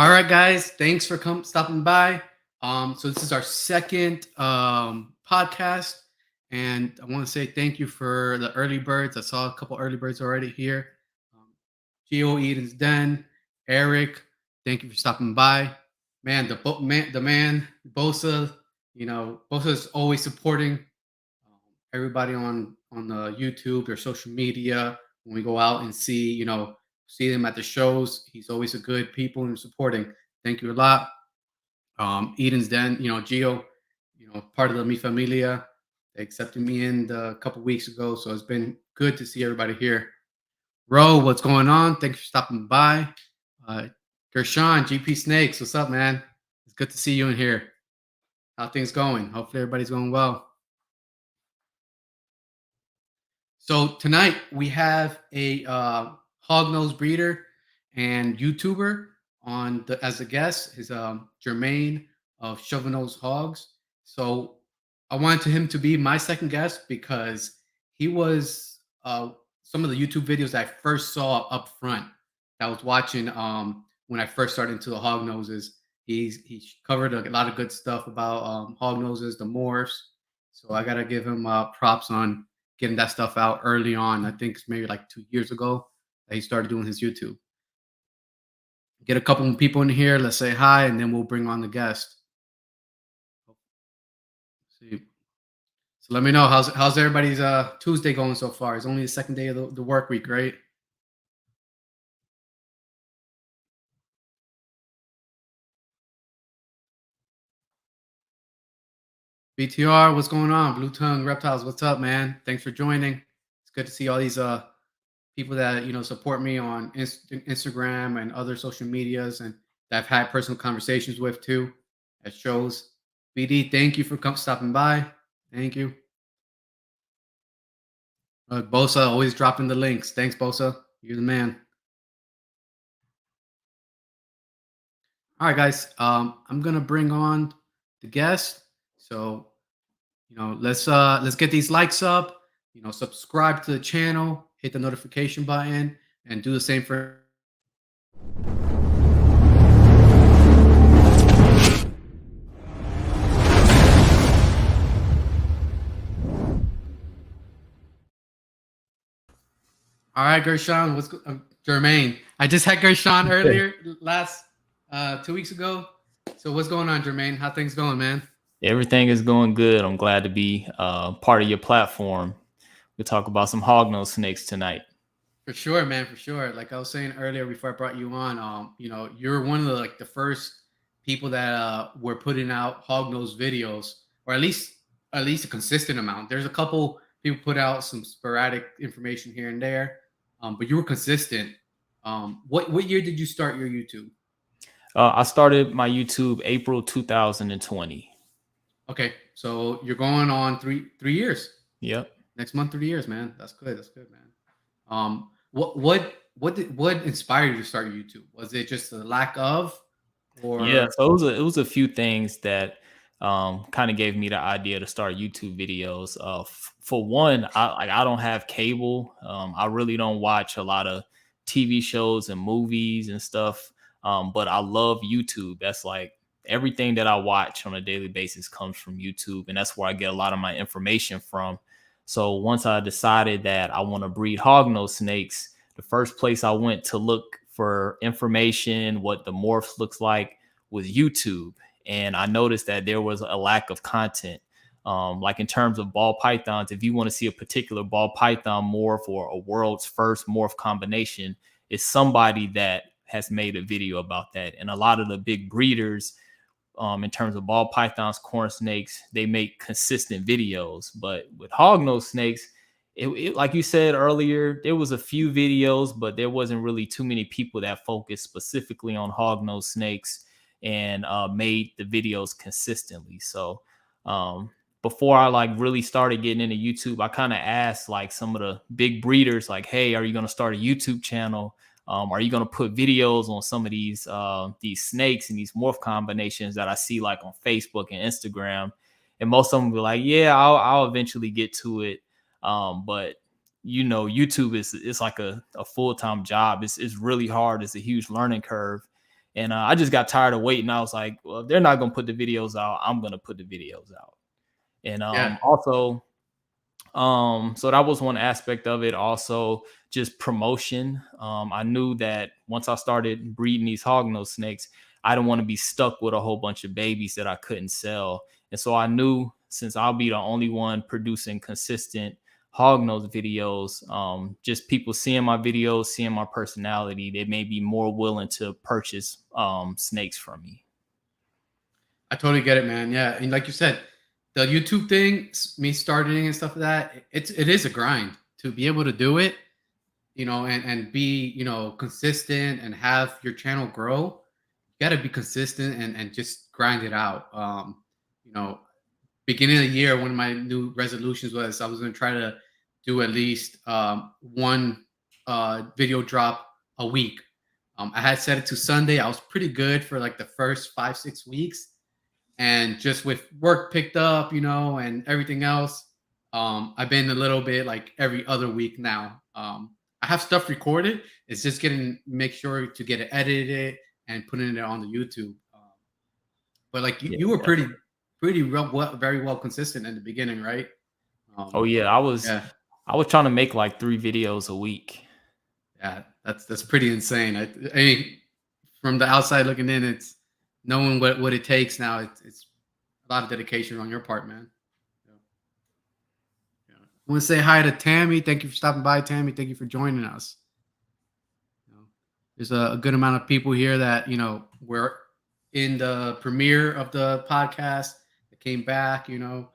All right, guys. Thanks for stopping by. So this is our second podcast, and I want to say thank you for the early birds. I saw a couple early birds already here. Um, Geo Eden's Den, Eric. Thank you for stopping by. Man, the man Bosa. Bosa is always supporting everybody on the YouTube or social media. When we go out and see them at the shows, he's always a good people and supporting. Thank you a lot. Eden's Den, Gio, part of the Mi Familia. They accepted me in a couple weeks ago, so it's been good to see everybody here. Ro, what's going on? Thanks for stopping by. Uh, Gershon, GP Snakes, what's up, man? It's good to see you in here. How things going? Hopefully everybody's going well. So tonight we have a hognose breeder and YouTuber as a guest. His Germaine of ShovelNose Hogs. So I wanted him to be my second guest because he was some of the YouTube videos that I first saw up front. That I was watching when I first started into the hognoses. He covered a lot of good stuff about hognoses, the morphs. So I gotta give him props on getting that stuff out early on. I think it's maybe like 2 years ago that he started doing his YouTube. Get a couple of people in here. Let's say hi, and then we'll bring on the guest. Let's see. So let me know how's everybody's Tuesday going so far. It's only the second day of the work week, right? BTR, what's going on? Blue Tongue Reptiles, what's up, man? Thanks for joining. It's good to see all these people that support me on Instagram and other social medias, and that I've had personal conversations with too at shows. BD, thank you for stopping by. Thank you. Bosa always dropping the links. Thanks, Bosa. You're the man. All right, guys. I'm gonna bring on the guest. So, let's get these likes up. Subscribe to the channel, hit the notification button, and do the same for. All right, Gershon. Germaine? I just had Gershon earlier, last 2 weeks ago. So what's going on, Germaine? How things going, man? Everything is going good. I'm glad to be part of your platform. We'll talk about some hognose snakes tonight. For sure, man. For sure. Like I was saying earlier before I brought you on, you're one of the first people that were putting out hognose videos, or at least a consistent amount. There's a couple people put out some sporadic information here and there, but you were consistent. What year did you start your YouTube? I started my YouTube April 2020. Okay, so you're going on three years. Yep. Next month, 3 years, man. That's good. That's good, man. What inspired you to start YouTube? Was it just the lack of, or Yeah, so it was a few things that kind of gave me the idea to start YouTube videos. For one, I don't have cable. I really don't watch a lot of TV shows and movies and stuff. But I love YouTube. That's like everything that I watch on a daily basis comes from YouTube, and that's where I get a lot of my information from. So once I decided that I want to breed hognose snakes, the first place I went to look for information, what the morphs looks like, was YouTube. And I noticed that there was a lack of content. Like in terms of ball pythons, if you want to see a particular ball python morph or a world's first morph combination, it's somebody that has made a video about that. And a lot of the big breeders, in terms of ball pythons, corn snakes, they make consistent videos. But with hognose snakes, it like you said earlier, there was a few videos, but there wasn't really too many people that focused specifically on hognose snakes and made the videos consistently. So before I like really started getting into YouTube, I kind of asked like some of the big breeders, like, hey, are you going to start a YouTube channel? Are you going to put videos on some of these snakes and these morph combinations that I see like on Facebook and Instagram? And most of them were like, yeah, I'll eventually get to it. But YouTube is like a full-time job. It's really hard. It's a huge learning curve. And I just got tired of waiting. I was like, well, if they're not gonna put the videos out, I'm gonna put the videos out. And Yeah. also, so that was one aspect of it. Also, just promotion. I knew that once I started breeding these hognose snakes, I didn't want to be stuck with a whole bunch of babies that I couldn't sell. And so I knew, since I'll be the only one producing consistent hognose videos, just people seeing my videos, seeing my personality, they may be more willing to purchase snakes from me. I totally get it, man. Yeah, and like you said, the YouTube thing, me starting and stuff like that, it is a grind to be able to do it, and be, consistent and have your channel grow. You got to be consistent and just grind it out. You know, beginning of the year, one of my new resolutions was I was going to try to do at least one video drop a week. I had set it to Sunday. I was pretty good for like the first 5-6 weeks, and just with work picked up, and everything else, I've been a little bit like every other week now. I have stuff recorded. It's just make sure to get it edited and putting it on the YouTube. But like you, Yeah, you were definitely. very well consistent in the beginning, right? Oh Um, yeah, yeah, I was trying to make like 3 videos a week. yeah, that's pretty insane. I mean, from the outside looking in, it's knowing what it takes now. It's a lot of dedication on your part, man. Yeah. Yeah. I want to say hi to Tammy. Thank you for stopping by, Tammy. Thank you for joining us. You know, there's a good amount of people here that were in the premiere of the podcast that came back. A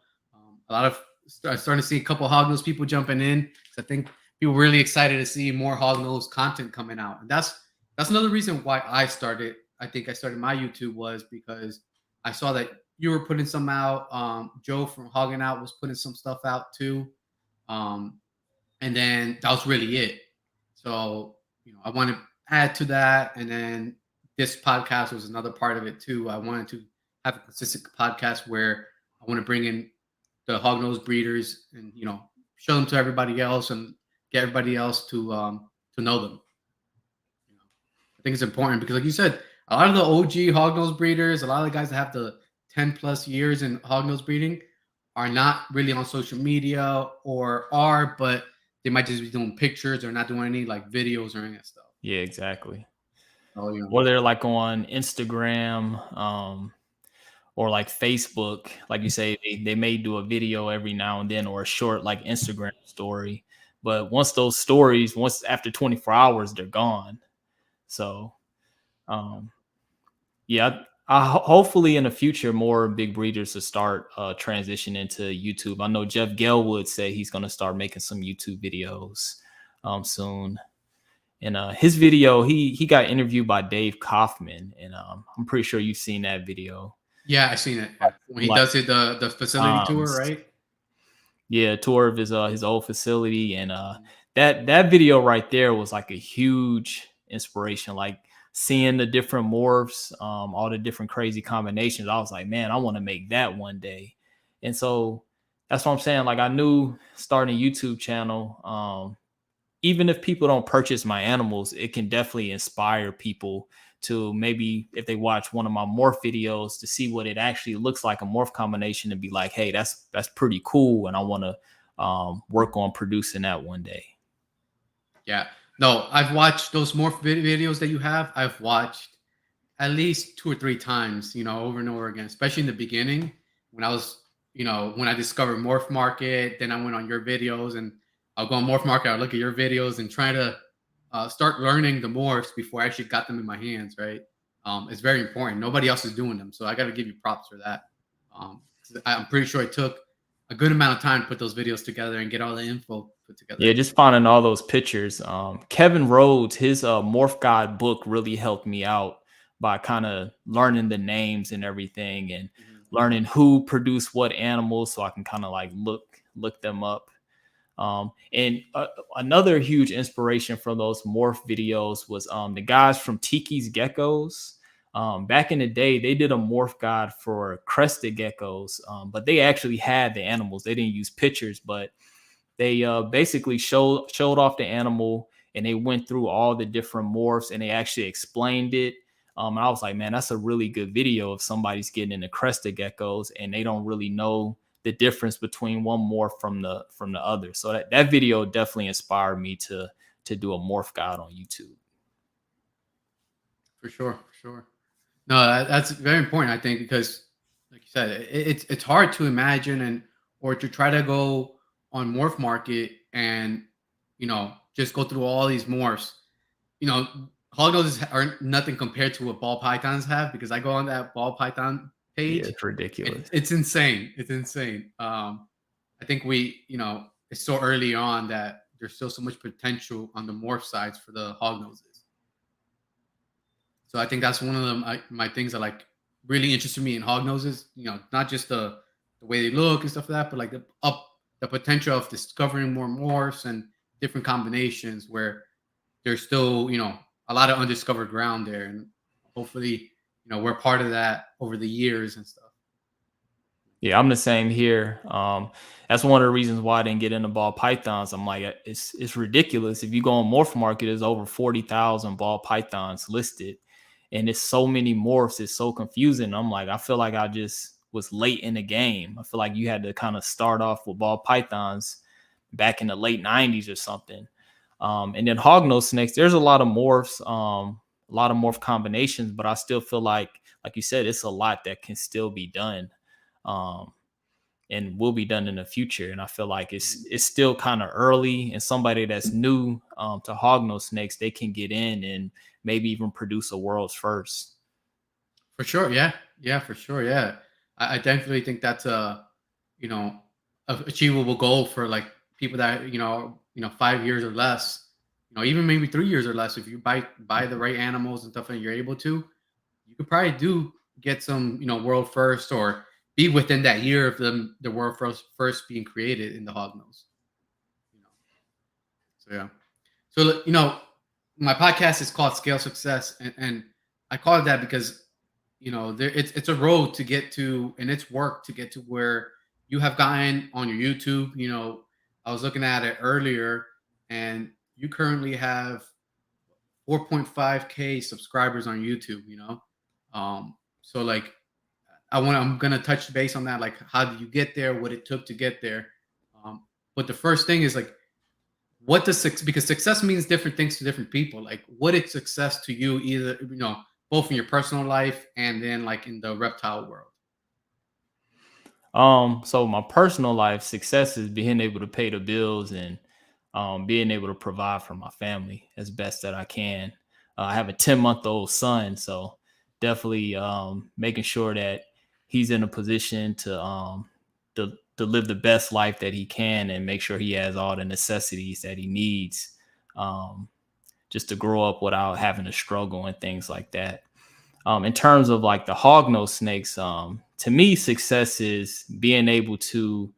lot of starting to see a couple Hognose people jumping in. 'Cause I think people were really excited to see more Hognose content coming out, and that's another reason why I started. I think I started my YouTube was because I saw that you were putting some out. Joe from Hogging Out was putting some stuff out too. Um, and then that was really it. So, I want to add to that, and then this podcast was another part of it too. I wanted to have a consistent podcast where I want to bring in the hognose breeders and show them to everybody else and get everybody else to know them. I think it's important because, like you said, a lot of the OG hognose breeders, a lot of the guys that have the 10+ years in hognose breeding are not really on social media, or are, but they might just be doing pictures or not doing any like videos or any of that stuff. Yeah, exactly. So, Or they're like on Instagram, or like Facebook, like you say, they may do a video every now and then, or a short like Instagram story. But once those stories, once after 24 hours, they're gone. So um, yeah, hopefully in the future more big breeders to start transition into YouTube. I know Jeff Gelwood said he's going to start making some YouTube videos soon. And his video, he got interviewed by Dave Kaufman, and I'm pretty sure you've seen that video. yeah, I seen it. Yeah. When he Like does it, the facility tour, right? yeah, tour of his old facility, and that video right there was like a huge inspiration. Like seeing the different morphs, all the different crazy combinations. I was like, man, I want to make that one day. And so that's what I'm saying. Like I knew starting a YouTube channel, even if people don't purchase my animals, it can definitely inspire people to, maybe if they watch one of my morph videos, to see what it actually looks like, a morph combination, and be like, hey, that's pretty cool, and I want to work on producing that one day. Yeah. No, I've watched those morph videos that you have. I've watched at least 2 or 3 times, over and over again, especially in the beginning when I was, when I discovered Morph Market. Then I went on your videos, and I'll go on Morph Market. I'll look at your videos and try to start learning the morphs before I actually got them in my hands, right? It's very important. Nobody else is doing them. So I got to give you props for that. I'm pretty sure it took a good amount of time to put those videos together and get all the info put Yeah, together. just finding all those pictures. Kevin Rhodes, his Morph Guide book really helped me out by kind of learning the names and everything, and Mhm. learning who produced what animals, so I can kind of like look them up. And another huge inspiration from those morph videos was the guys from Tiki's Geckos. Back in the day, they did a morph guide for crested geckos, but they actually had the animals. They didn't use pictures, but they basically showed off the animal, and they went through all the different morphs, and they actually explained it. And I was like, man, that's a really good video if somebody's getting into crested geckos and they don't really know the difference between one morph from the other. So that video definitely inspired me to do a morph guide on YouTube. For sure, for sure. No, that's very important, I think, because, like you said, it's hard to imagine and or to try to go on morph market and just go through all these morphs. You know, hognoses are nothing compared to what ball pythons have because I go on that ball python Yeah, page. it's ridiculous. It's insane. It's insane. I think it's so early on that there's still so much potential on the morph sides for the hognoses. So I think that's one of my things that like really interested me in hognoses. Not just the way they look and stuff like that, but like the potential of discovering more morphs and different combinations where there's still a lot of undiscovered ground there, and hopefully we're part of that over the years and stuff. Yeah, I'm the same here. That's one of the reasons why I didn't get into ball pythons. I'm like, it's ridiculous. If you go on Morph Market, there's over 40,000 ball pythons listed, and it's so many morphs. It's so confusing. I'm like, I feel like I just was late in the game. I feel like you had to kind of start off with ball pythons back in the late 90s or something. And then hognose snakes, there's a lot of morphs, a lot of morph combinations, but I still feel like you said, it's a lot that can still be done. And will be done in the future. And I feel like it's still kind of early, and somebody that's new to hognose snakes, they can get in and maybe even produce a world's first. For sure, yeah, for sure, yeah. I definitely think that's you know a achievable goal for like people that 5 years or less, even maybe 3 years or less. If you buy the right animals and stuff, and you're able to, you could probably do get some world first or be within that year of the world first being created in the hognose. You know, so yeah. So my podcast is called Scale Success, and I call it that because it's a road to get to, and it's work to get to where you have gotten on your YouTube. I was looking at it earlier, and you currently have 4.5K subscribers on YouTube. So like I'm gonna touch base on that, like how did you get there, what it took to get there. But the first thing is like, what does because success means different things to different people. Like, what is success to you, either both in your personal life and then like in the reptile world? So my personal life success is being able to pay the bills and being able to provide for my family as best that I can. I have a 10-month-old son, so definitely making sure that he's in a position to live the best life that he can and make sure he has all the necessities that he needs, just to grow up without having to struggle and things like that. In terms of like the hognose snakes, to me, success is being able to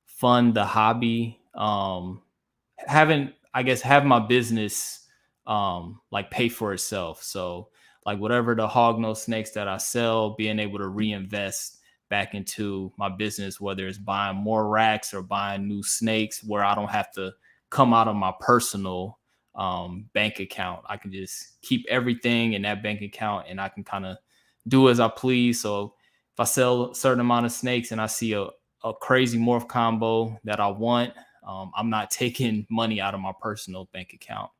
fund the hobby, have my business like pay for itself. So like whatever the hognose snakes that I sell, being able to reinvest back into my business, whether it's buying more racks or buying new snakes, where I don't have to come out of my personal bank account. I can just keep everything in that bank account, and I can kind of do as I please. So if I sell a certain amount of snakes and I see a crazy morph combo that I want, I'm not taking money out of my personal bank account.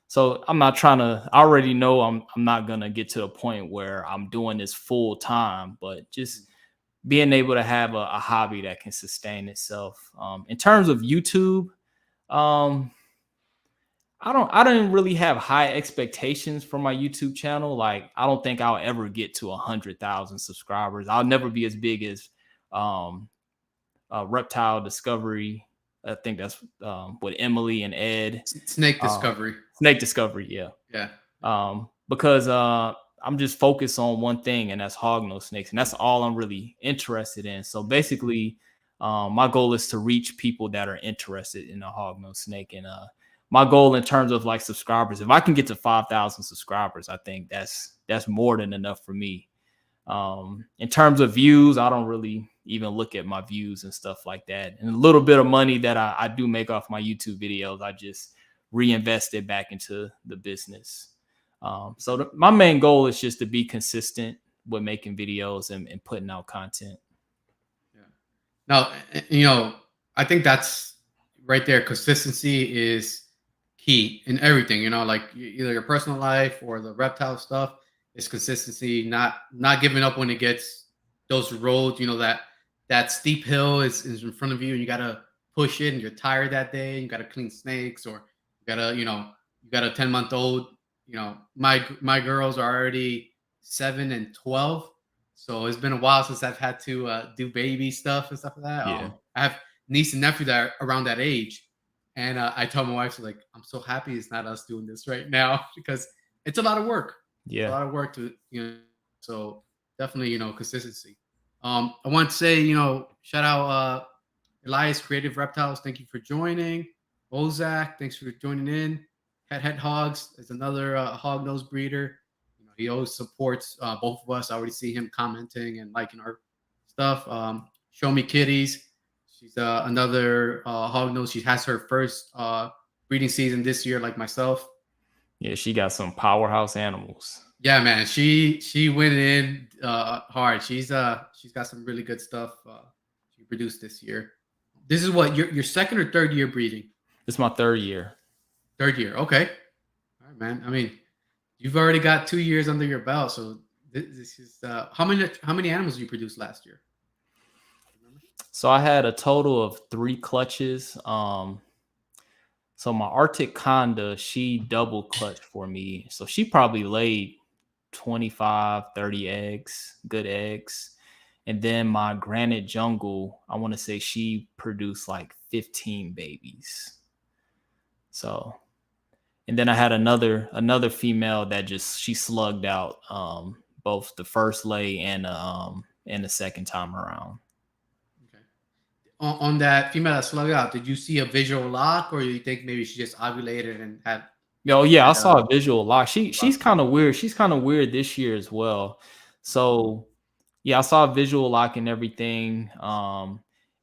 So I'm not trying to, I already know I'm not going to get to a point where I'm doing this full time, but just being able to have a hobby that can sustain itself. In terms of YouTube, I don't really have high expectations for my YouTube channel. Like, I don't think I'll ever get to 100,000 subscribers. I'll never be as big as Reptile Discovery. I think that's with Emily and Ed. Snake Discovery. Snake Discovery, yeah. Yeah. Because I'm just focused on one thing, and that's hognose snakes, and that's all I'm really interested in. So basically, my goal is to reach people that are interested in a hognose snake. And my goal in terms of like subscribers, if I can get to 5,000 subscribers, I think that's more than enough for me. In terms of views, I don't really even look at my views and stuff like that. And a little bit of money that I do make off my YouTube videos, I just reinvest it back into the business. So my main goal is just to be consistent with making videos and putting out content. Yeah. Now, I think that's right there. Consistency is key in everything. Like either your personal life or the reptile stuff is consistency. Not giving up when it gets those roads. That steep hill is in front of you, and you gotta push it. And you're tired that day. And you gotta clean snakes, or you got a 10-month-old. My girls are already 7 and 12. So it's been a while since I've had to do baby stuff and stuff like that. Yeah. I have niece and nephew that are around that age, and I tell my wife, like, I'm so happy it's not us doing this right now because it's a lot of work. It's a Yeah. lot of work to. So definitely consistency. I want to say shout out Elias Creative Reptiles. Thank you for joining. Ozak, thanks for joining in. Head Hogs is another Hognose breeder. He always supports both of us. I already see him commenting and liking our stuff. Show Me Kitties. She's another Hognose. She has her first breeding season this year, like myself. Yeah, she got some powerhouse animals. Yeah, man. She went in hard. She's got some really good stuff she produced this year. This is what your second or third year breeding? It's my third year. Third year. Okay. All right, man. I mean, you've already got 2 years under your belt, so this is how many animals you produced last year? So I had a total of 3 clutches. So my Arctic Conda, she double clutched for me. So she probably laid 25, 30 eggs, good eggs. And then my Granite Jungle, I want to say she produced like 15 babies. So, and then I had another female that she slugged out both the first lay and the second time around. Okay. On that female that slugged out, did you see a visual lock, or you think maybe she just ovulated and had? Oh yeah, I had saw a visual lock. She's lock? kind of weird. She's kind of weird this year as well. So yeah, I saw a visual lock and everything.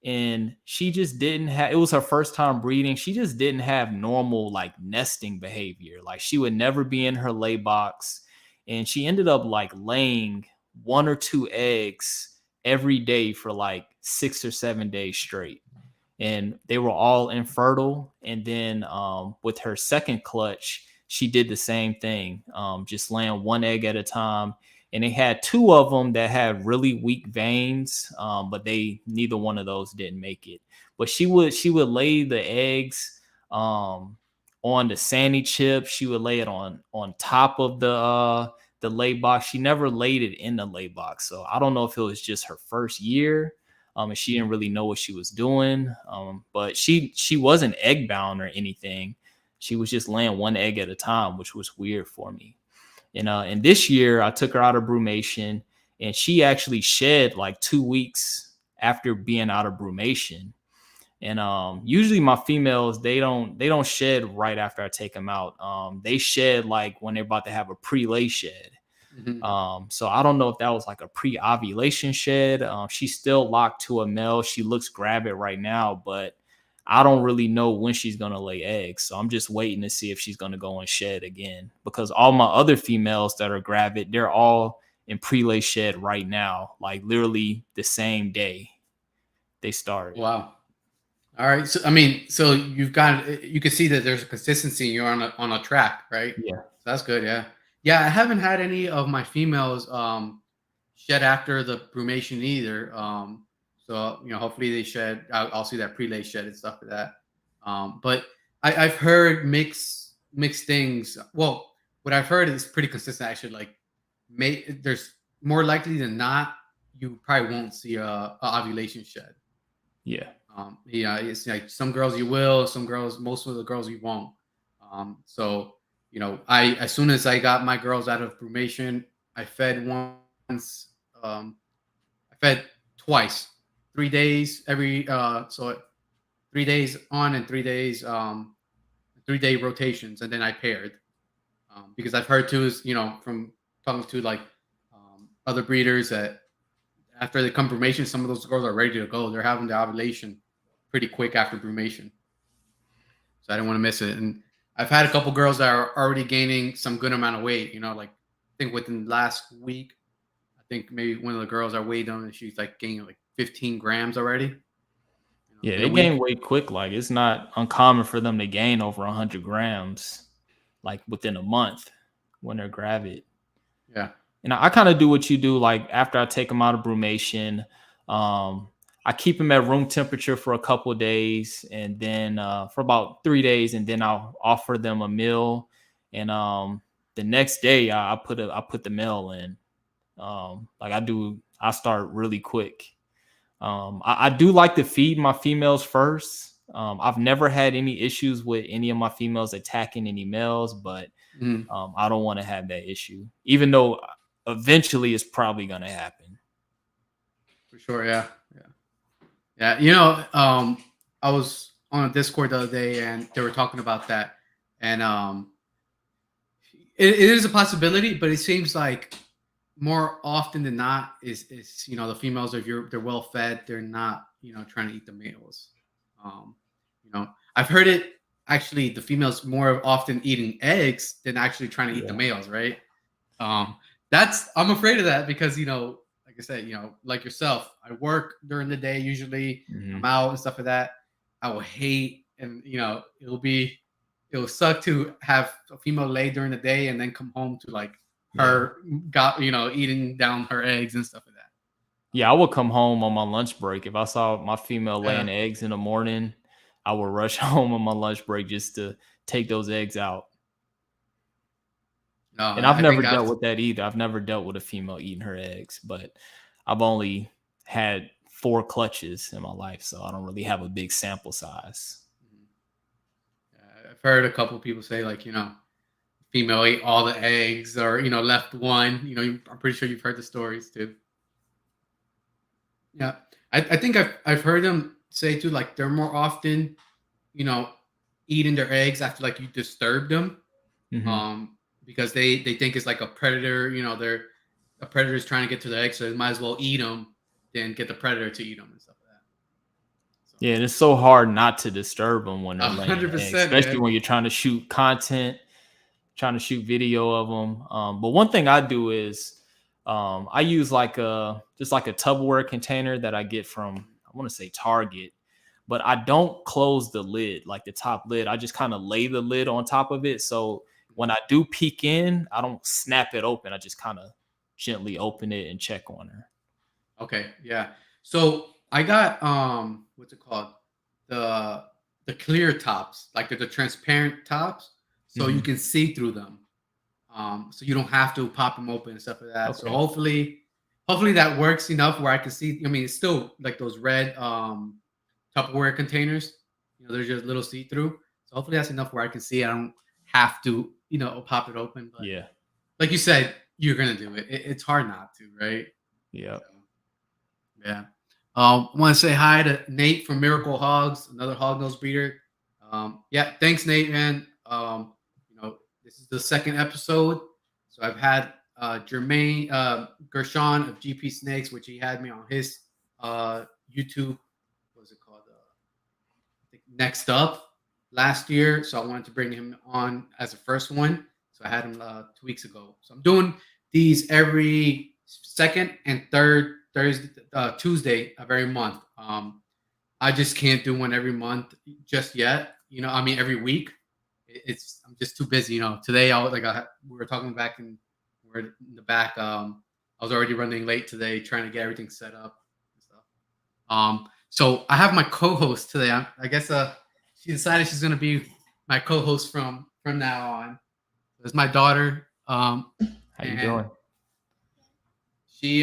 And she just didn't have, it was her first time breeding. She just didn't have normal like nesting behavior. Like she would never be in her lay box. And she ended up like laying 1 or 2 eggs every day for like 6 or 7 days straight. And they were all infertile. And then with her second clutch, she did the same thing, just laying 1 egg at a time. And they had 2 of them that had really weak veins, but neither one of those didn't make it. But she would lay the eggs on the sandy chip. She would lay it on top of the lay box. She never laid it in the lay box. So I don't know if it was just her first year. And she didn't really know what she was doing. But she wasn't egg bound or anything. She was just laying 1 egg at a time, which was weird for me. And this year I took her out of brumation, and she actually shed like 2 weeks after being out of brumation. And usually my females, they don't shed right after I take them out. They shed like when they're about to have a pre-lay shed. Mm-hmm. So I don't know if that was like a pre-ovulation shed. She's still locked to a male. She looks gravid right now, but I don't really know when she's going to lay eggs. So I'm just waiting to see if she's going to go and shed again, because all my other females that are gravid, they're all in pre-lay shed right now, like literally the same day they started. Wow. All right. So I mean, so you can see that there's a consistency. You're on a track, right? Yeah. So that's good. Yeah. Yeah. I haven't had any of my females shed after the brumation either. So hopefully they shed. I'll see that pre-lay shed and stuff like that. But I've heard mixed things. Well, what I've heard is pretty consistent. Actually, like, there's more likely than not you probably won't see a ovulation shed. Yeah. Yeah, it's like some girls you will, most of the girls you won't. So I as soon as I got my girls out of brumation, I fed once. I fed twice, 3 days every. So 3 days on and 3 days, 3-day rotations, and then I paired. Because I've heard too is from talking to like other breeders that after they come brumation, some of those girls are ready to go. They're having the ovulation pretty quick after brumation. So I didn't want to miss it. And I've had a couple girls that are already gaining some good amount of weight. Like I think within the last week, I think maybe one of the girls I weighed on and she's like gaining like 15 grams already. Yeah, In a they week. gain weight quick. Like it's not uncommon for them to gain over 100 grams, like within a month when they're gravid. Yeah. And I kind of do what you do. Like after I take them out of brumation, I keep them at room temperature for a couple of days, and then for about 3 days, and then I'll offer them a meal. And the next day, I put the meal in. Like I start really quick. I do like to feed my females first. I've never had any issues with any of my females attacking any males, but Mhm. I don't want to have that issue, even though eventually it's probably going to happen. For sure. Yeah. Yeah. Yeah. I was on a Discord the other day and they were talking about that. And it is a possibility, but it seems like more often than not is the females, if they're well fed, they're not trying to eat the males. um I've heard it, actually the females more often eating eggs than actually trying to eat the Yeah. males, right? um that's, I'm afraid of that because like I said, like yourself, I work during the day usually. I'm Hmm. out and stuff like that. I will hate, and it'll suck to have a female lay during the day and then come home to like Yeah. her got eating down her eggs and stuff like that. Yeah. I would come home on my lunch break. If I saw my female laying Yeah. eggs in the morning, I would rush home on my lunch break just to take those eggs out. No, And I've I think never dealt that's with that either. I've never dealt with a female eating her eggs, but I've only had 4 clutches in my life, so I don't really have a big sample size. I've heard a couple people say like female ate all the eggs or left one. I'm pretty sure you've heard the stories too. Yeah, I think I've heard them say too, like they're more often you know eating their eggs after like you disturb them, Hmm. um, because they think it's like a predator. They're a predator is trying to get to the egg, so they might as well eat them than get the predator to eat them and stuff like that. So, Yeah, and it's so hard not to disturb them when they're laying eggs, 100%, especially man. when you're trying to shoot content, trying to shoot video of them. But one thing I do is I use like a just like a Tupperware container that I get from, I want to say Target, but I don't close the lid, like the top lid. I just kind of lay the lid on top of it. So when I do peek in, I don't snap it open. I just kind of gently open it and check on her. Okay, yeah. So I got what's it called? The the clear tops, like the transparent tops, so you Hmm. can see through them. So you don't have to pop them open and stuff like that. So Okay. hopefully that works enough where I can see. I mean, it's still like those red Tupperware containers. They're just little see through. So hopefully that's enough where I can see. I don't have to pop it open. But Yeah. like you said, you're gonna do it. It's hard not to, right? Yeah. So, yeah. I want to say hi to Nate from Miracle Hogs, another hognose breeder. Yeah, thanks, Nate, man. This is the second episode. So I've had Germaine Gershon of GP Snakes, which he had me on his YouTube. What was it called? I think Next Up last year. So I wanted to bring him on as the first one. So I had him 2 weeks ago. So I'm doing these every second and third Thursday, Tuesday of every month. I just can't do one every month just yet. I mean every week. It's I'm just too busy. Today we were talking back and we're in the back. I was already running late today, trying to get everything set up and stuff. So I have my co-host today. I guess she decided she's gonna be my co-host from now on. It's my daughter. How you And doing? she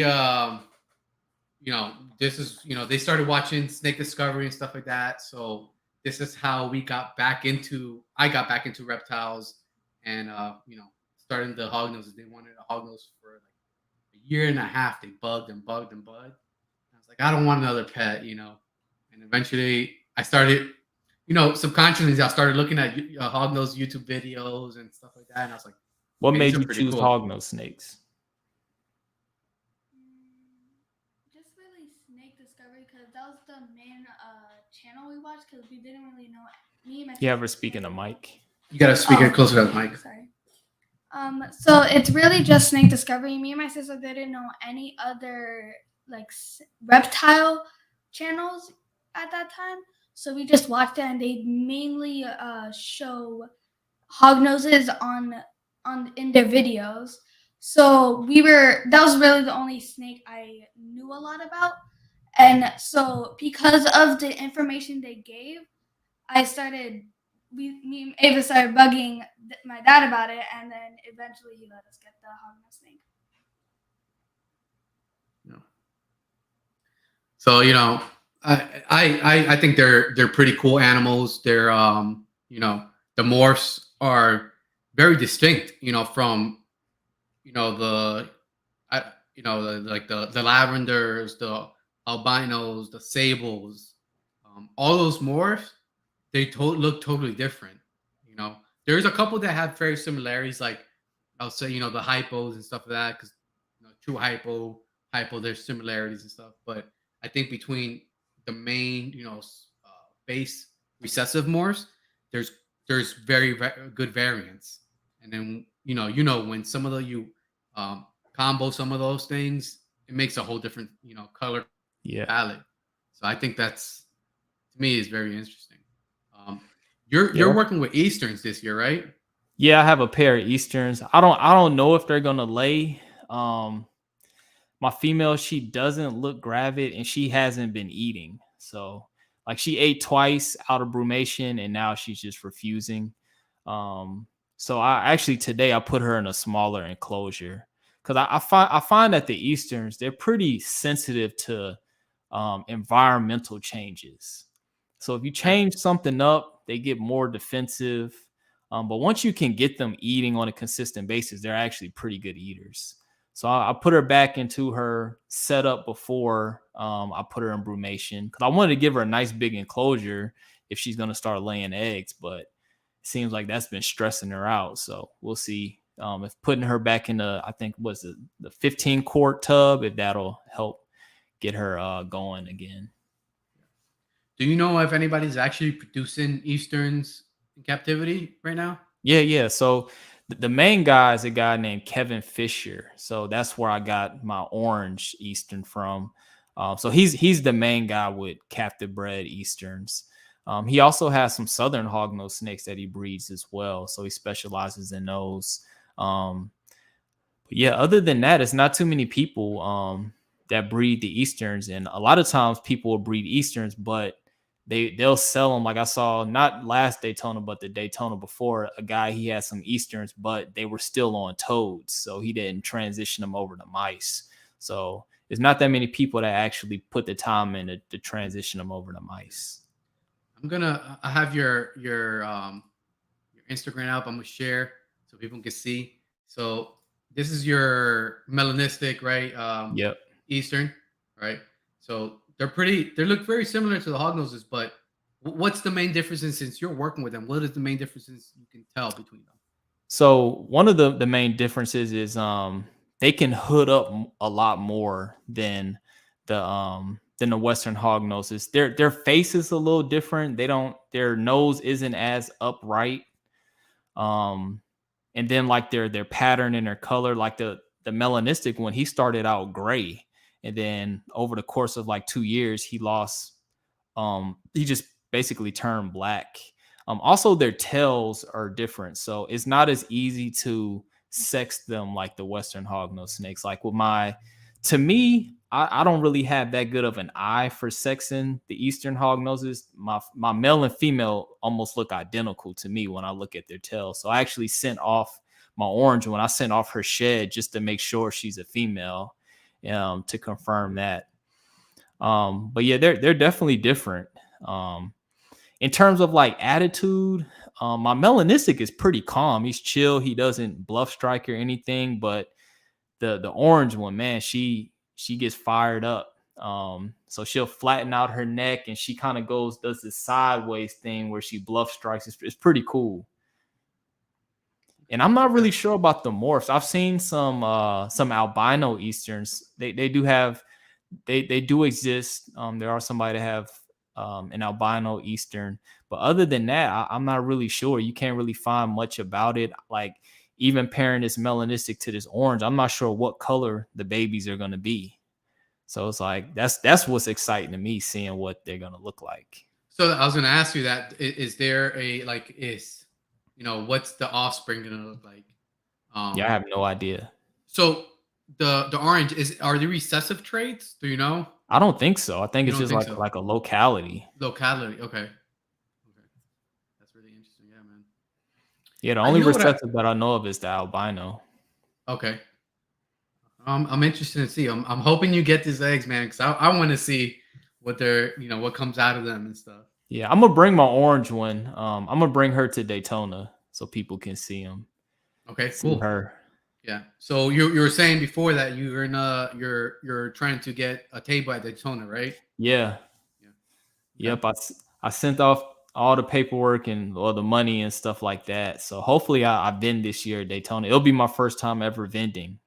this is they started watching Snake Discovery and stuff like that. So this is how I got back into reptiles and starting the hognoses. They wanted a hognose for like a year and a half. They bugged and bugged and bugged. I was like, I don't want another pet. And eventually I started, subconsciously I started looking at hognose YouTube videos and stuff like that. And I was like, What okay, these made are you pretty choose cool. hognose snakes? Just really Snake Discovery because that was the main channel we watched because we didn't really know. Me and my You sister ever speak in didn't a really know. mic? You gotta speak it Oh, closer to the mic. sorry. So it's really just snake discovery. Me and my sister didn't know any other like reptile channels at that time, so we just watched it, and they mainly show hognoses on in their videos. So we were that was really the only snake I knew a lot about, and so because of the information they gave, I started. Me and Ava started bugging my dad about it, and then eventually he let us get the hognose snake. No. So I think they're pretty cool animals. They're the morphs are very distinct. From the I, like the lavenders, the albinos, the sables, all those morphs, they look totally different. You know, there's a couple that have very similarities, like I'll say, the hypos and stuff like that, because true hypo, there's similarities and stuff. But I think between the main, base recessive morphs, there's good variance, and then when some of combo some of those things, it makes a whole different color Yeah. palette. So I think that's, to me, is very interesting. Um, you're Yeah. working with Easterns this year, right? Yeah, I have a pair of Easterns. I don't know if they're gonna lay. My female, she doesn't look gravid and she hasn't been eating. So like she ate twice out of brumation and now she's just refusing. Um, so I actually today I put her in a smaller enclosure because I find that the Easterns, they're pretty sensitive to environmental changes. So if you Okay. change something up, they get more defensive. But once you can get them eating on a consistent basis, they're actually pretty good eaters. So I put her back into her setup before I put her in brumation because I wanted to give her a nice big enclosure if she's going to start laying eggs. But it seems like that's been stressing her out. So we'll see if putting her back in the, I think, was the 15 quart tub, if that'll help get her going again. Do you know if anybody's actually producing Easterns in captivity right now? Yeah. So the main guy is a guy named Kevin Fisher. So that's where I got my orange Eastern from. So he's the main guy with captive bred Easterns. He also has some Southern hognose snakes that he breeds as well. So he specializes in those. But yeah, other than that, it's not too many people that breed the Easterns, and a lot of times people will breed Easterns, but they'll sell them. Like I saw not last Daytona, but the Daytona before, a guy he had some Easterns, but they were still on toads, so he didn't transition them over to mice. So there's not that many people that actually put the time in to transition them over to mice. I have your Instagram up. I'm gonna share so people can see. So this is your melanistic, right? Yep. Eastern, right? So they look very similar to the hognoses, but what's the main differences since you're working with them? What is the main differences you can tell between them? So one of the main differences is they can hood up a lot more than the Western hog noses. Their face is a little different. Their nose isn't as upright. Um and then like their pattern and their color, like the melanistic one, he started out gray. And then over the course of like 2 years, he just basically turned black. Also, their tails are different, so it's not as easy to sex them like the Western hognose snakes. Like to me, I don't really have that good of an eye for sexing the Eastern hognoses. My male and female almost look identical to me when I look at their tails. So I actually sent off my orange one. I sent off her shed just to make sure she's a female, to confirm that. But yeah, they're definitely different. In terms of like attitude, my melanistic is pretty calm. He's chill. He doesn't bluff strike or anything. But the orange one, man, she gets fired up. So she'll flatten out her neck and she kind of does this sideways thing where she bluff strikes. It's pretty cool. And I'm not really sure about the morphs. I've seen some albino Easterns. They do exist. There are somebody that have an albino Eastern. But other than that, I'm not really sure. You can't really find much about it. Like even pairing this melanistic to this orange, I'm not sure what color the babies are going to be. So it's like that's what's exciting to me, seeing what they're going to look like. So I was going to ask you that is there a what's the offspring going to look like? Yeah, I have no idea. So the orange are they recessive traits? Do you know? I don't think so. I think You it's don't just think like so? like a locality. Locality. Okay. That's really interesting. Yeah, man. Yeah, the I only know what recessive that I know of is the albino. Okay. I'm interested to see. I'm hoping you get these eggs, man, because I want to see what they're what comes out of them and stuff. Yeah, I'm gonna bring my orange one. I'm gonna bring her to Daytona so people can see them. Okay, See cool. her. Yeah. So you were saying before that you're trying to get a table at Daytona, right? Yeah. Yeah. Okay. Yep. I sent off all the paperwork and all the money and stuff like that. So hopefully I vend this year at Daytona. It'll be my first time ever vending.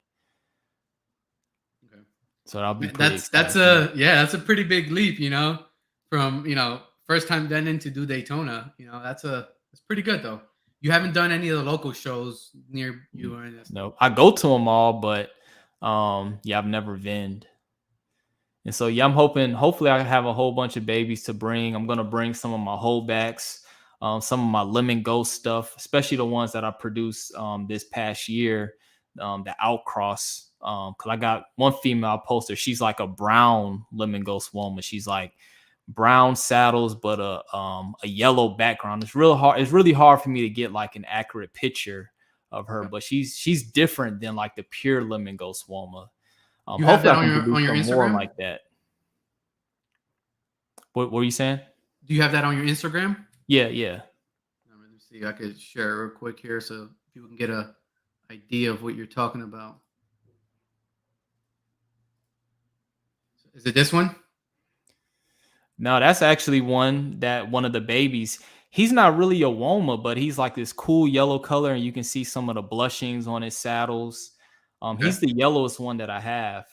Okay. So that'll be Man, pretty that's exciting. that's a pretty big leap, from first time vending to do Daytona. That's pretty good though. You haven't done any of the local shows near you or anything. No, I go to them all, but yeah, I've never vend. And so yeah, I'm hopefully I have a whole bunch of babies to bring. I'm gonna bring some of my holdbacks, some of my lemon ghost stuff, especially the ones that I produced this past year, the outcross. Cause I got one female poster. She's like a brown lemon ghost woman. She's like brown saddles, but a yellow background. It's real hard. It's really hard for me to get like an accurate picture of her, but she's different than like the pure lemon ghost woman. You have Hopefully that I can produce on your some more Instagram? like that. What were you saying? Do you have that on your Instagram? Yeah. Let me see. I could share it real quick here so people can get a idea of what you're talking about. Is it this one? No, that's actually one of the babies. He's not really a Woma, but he's like this cool yellow color, and you can see some of the blushings on his saddles. Okay. He's the yellowest one that I have.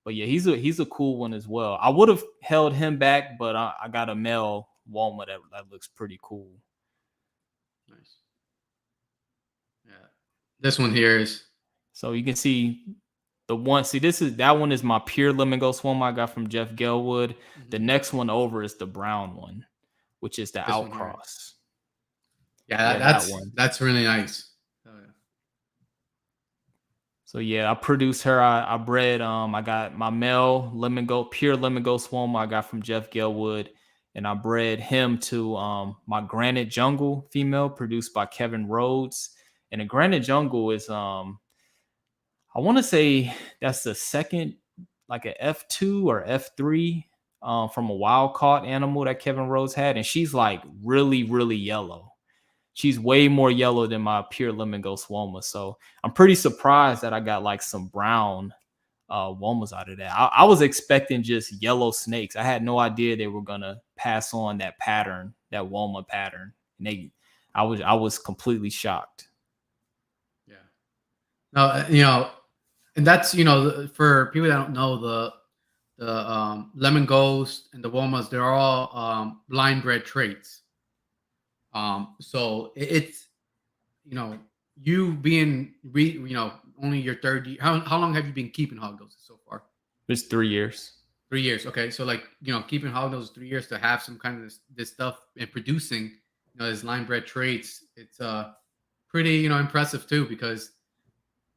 But yeah, he's a cool one as well. I would have held him back, but I got a male Woma that looks pretty cool. Nice. Yeah. This one here is. So you can see the one. See, that one is my pure lemon ghost Woma I got from Jeff Gelwood. Mm-hmm. The next one over is the brown one, which is the outcross. Yeah, that's really nice. Oh, yeah. So yeah, I produced her. I bred. I got my male pure lemon ghost Woma I got from Jeff Gelwood, and I bred him to my Granite Jungle female produced by Kevin Rhodes. And the Granite Jungle is I want to say that's the second, like a F2 or F3 from a wild caught animal that Kevin Rhodes had, and she's like really, really yellow. She's way more yellow than my pure lemon ghost Woma. So I'm pretty surprised that I got like some brown Womas out of that. I was expecting just yellow snakes. I had no idea they were gonna pass on that pattern, that Woma pattern. And I was completely shocked. Yeah. No, and that's for people that don't know the lemon ghost and the Womas, they're all line bred traits. So it's you being only your third year. How long have you been keeping Hognose so far? It's 3 years. 3 years. Okay, so like keeping Hognose 3 years to have some kind of this stuff and producing his line bred traits, it's pretty impressive too, because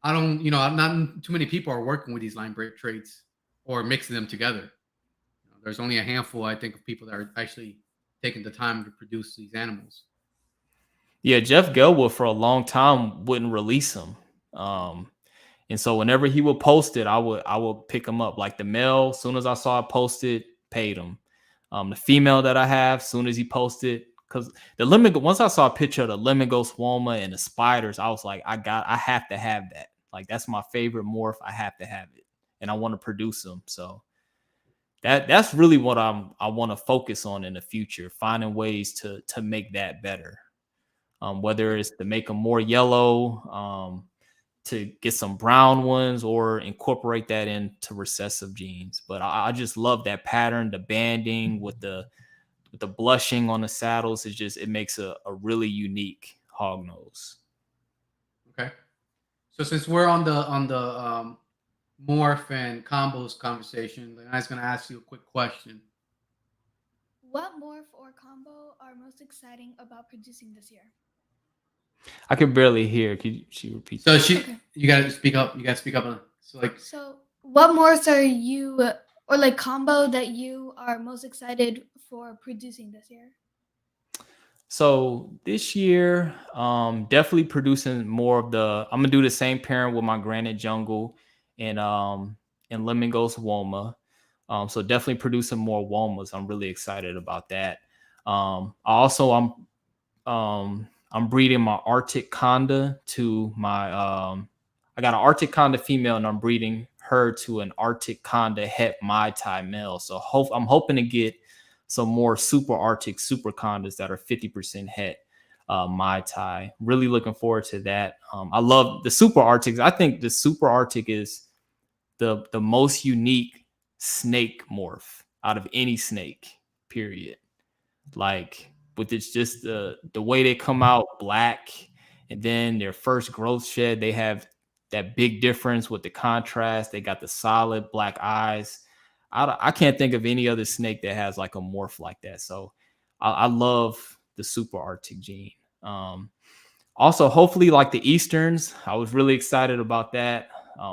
I don't not too many people are working with these line bred traits or mixing them together. There's only a handful, I think, of people that are actually taking the time to produce these animals. Yeah, Jeff Gelwood for a long time wouldn't release them. And so whenever he would post it, I would pick him up. Like the male, as soon as I saw it posted, paid him. The female that I have, as soon as he posted, because once I saw a picture of the lemon ghost Woma and the spiders, I was like, I have to have that. Like that's my favorite morph. I have to have it, and I want to produce them. So that's really what I want to focus on in the future, finding ways to make that better. Whether it's to make them more yellow, to get some brown ones, or incorporate that into recessive genes. But I just love that pattern, the banding with the the blushing on the saddles. It makes a really unique hog nose. Okay. So since we're on the morph and combos conversation, then I was gonna ask you a quick question. What morph or combo are most exciting about producing this year? I could barely hear. Could she repeat So that? Okay. you gotta speak up. You gotta speak up. So what morphs are you or like combo that you are most excited for producing this year? So this year, definitely producing more of the. I'm gonna do the same pairing with my Granite Jungle and Lemon Ghost Woma. So definitely producing more Womas. I'm really excited about that. I'm breeding my Arctic Conda to my I got an Arctic Conda female and I'm breeding her to an Arctic Conda Het Mai Tai male. So I'm hoping to get some more super Arctic super Condas that are 50% Het Mai Tai. Really looking forward to that. I love the super Arctics. I think the super Arctic is the most unique snake morph out of any snake, period. Like with it's just the way they come out black, and then their first growth shed, they have that big difference with the contrast. They got the solid black eyes. I can't think of any other snake that has like a morph like that. So I love the super Arctic gene. Also, hopefully, like the Easterns, I was really excited about that.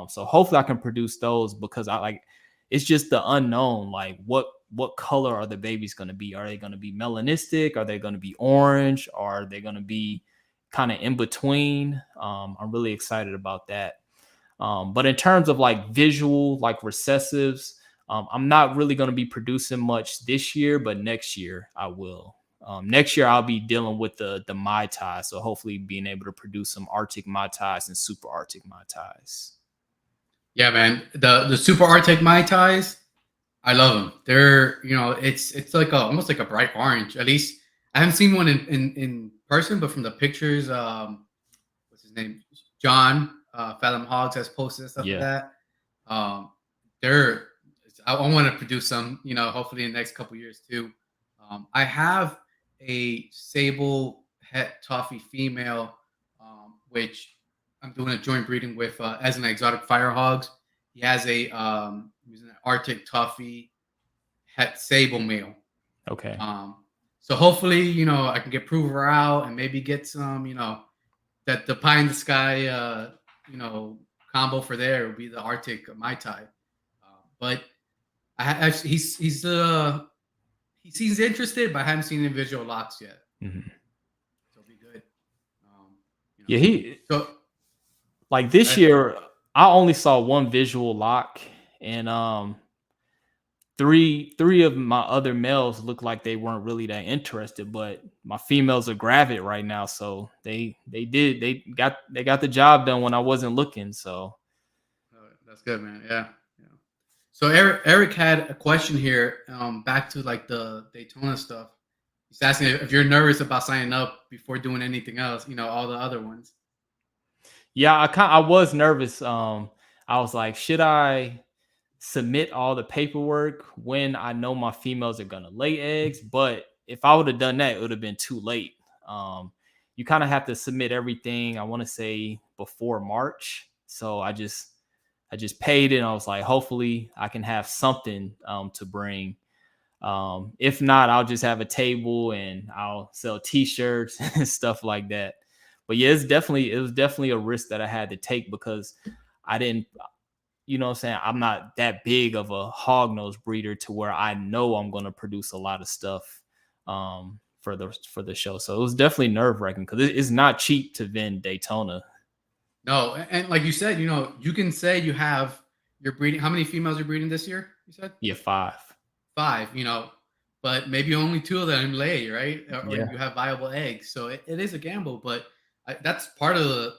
So hopefully, I can produce those because I like it's just the unknown. Like what color are the babies going to be? Are they going to be melanistic? Are they going to be orange? Are they going to be kind of in between? I'm really excited about that. But in terms of like visual, like recessives, I'm not really going to be producing much this year, but next year I will. Next year I'll be dealing with the Mai Tai, so hopefully being able to produce some Arctic Mai Tais and super Arctic Mai Tais. Yeah, man. The super Arctic Mai Tais, I love them. They're it's like almost like a bright orange. At least I haven't seen one in person, but from the pictures, what's his name, John Fathom Hogs has posted stuff like Yeah. that. Um, they're I want to produce some, hopefully in the next couple years too. I have a sable het toffee female, which I'm doing a joint breeding with as an exotic fire hogs. He has he's an Arctic toffee het sable male. Okay. So hopefully, I can get Prover out and maybe get some, that the pie in the sky, combo for there would be the Arctic Mai Tai. But he seems interested, but I haven't seen any visual locks yet. Mm-hmm. So it'll be good. Yeah, so like this year, I only saw one visual lock, and three of my other males looked like they weren't really that interested, but my females are gravid right now, so they got the job done when I wasn't looking. So that's good, man. Yeah. So Eric had a question here, back to like the Daytona stuff. He's asking if you're nervous about signing up before doing anything else, all the other ones. Yeah, I was nervous. I was like, should I submit all the paperwork when I know my females are gonna lay eggs? But if I would have done that, it would have been too late. You kind of have to submit everything, I want to say, before March. So I just paid it, and I was like, hopefully I can have something to bring. If not, I'll just have a table and I'll sell t-shirts and stuff like that. But yeah, it was definitely a risk that I had to take because I didn't, what I'm saying, I'm not that big of a hognose breeder to where I know I'm going to produce a lot of stuff for the show. So it was definitely nerve-wracking because it's not cheap to vend Daytona. No, and like you said, you can say you're breeding. How many females are breeding this year? You said? Yeah, 5. 5. But maybe only 2 of them lay, right? Or Yeah. you have viable eggs. So it is a gamble, but that's part of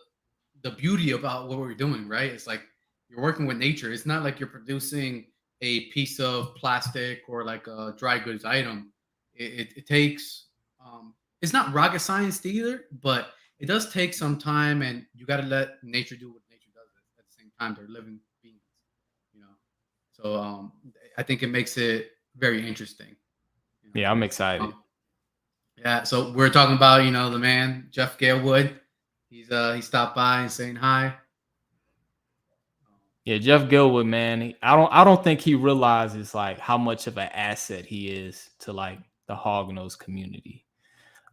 the beauty about what we're doing, right? It's like you're working with nature. It's not like you're producing a piece of plastic or like a dry goods item. It takes, it's not rocket science either, but it does take some time, and you got to let nature do what nature does. At the same time, they're living beings, you know. So I think it makes it very interesting. Yeah, I'm excited. Yeah, so we're talking about the man Jeff Galewood. He stopped by and saying hi. Yeah, Jeff Gilwood, man. I don't think he realizes like how much of an asset he is to like the hognose community.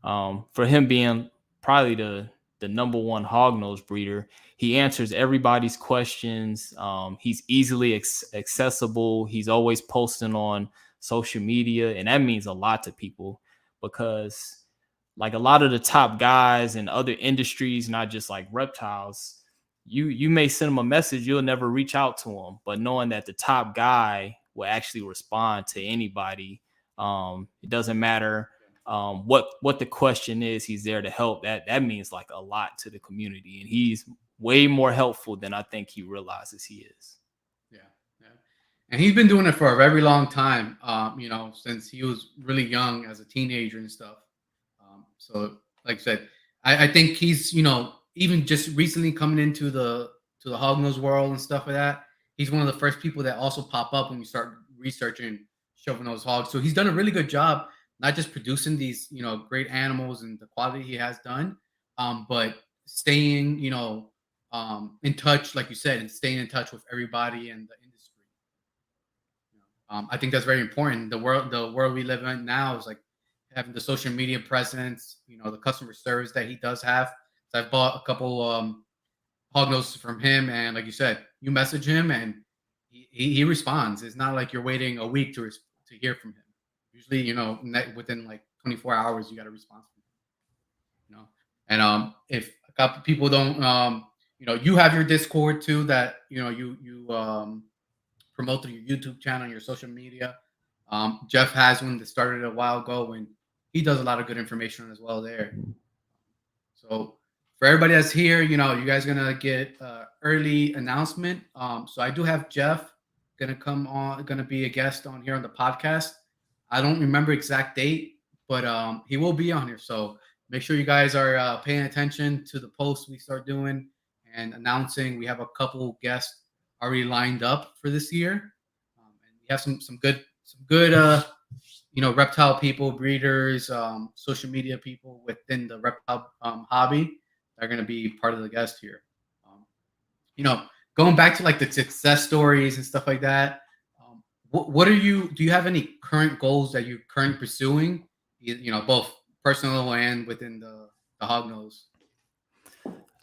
For him being probably the number one hognose breeder, he answers everybody's questions. He's easily accessible. He's always posting on social media, and that means a lot to people because like a lot of the top guys in other industries, not just like reptiles, you may send them a message, you'll never reach out to them, but knowing that the top guy will actually respond to anybody, it doesn't matter what the question is, he's there to help. That means like a lot to the community, and he's way more helpful than I think he realizes he is. Yeah, yeah. And he's been doing it for a very long time. Since he was really young as a teenager and stuff. So, like I said, I think he's even just recently coming into the hognose world and stuff like that. He's one of the first people that also pop up when you start researching ShovelNose Hogs. So he's done a really good job, not just producing these great animals and the quality he has done, but staying in touch, like you said, and staying in touch with everybody in the industry. I think that's very important. The world we live in now is like having the social media presence, the customer service that he does have. So I've bought a couple hog noses from him, and like you said, you message him and he responds. It's not like you're waiting a week to hear from him. Usually, within like 24 hours, you got a response from him. And if a couple people don't, you have your Discord too that you promote through your YouTube channel, your social media. Jeff has one that started a while ago, and he does a lot of good information as well there. So for everybody that's here, you guys gonna get early announcement. So I do have Jeff gonna be a guest on here on the podcast. I don't remember exact date, but he will be on here. So make sure you guys are paying attention to the posts we start doing and announcing. We have a couple guests already lined up for this year, and we have some good reptile people, breeders, social media people within the reptile hobby that are going to be part of the guest here. Going back to like the success stories and stuff like that. What are you? Do you have any current goals that you're currently pursuing? Both personal and within the hognose.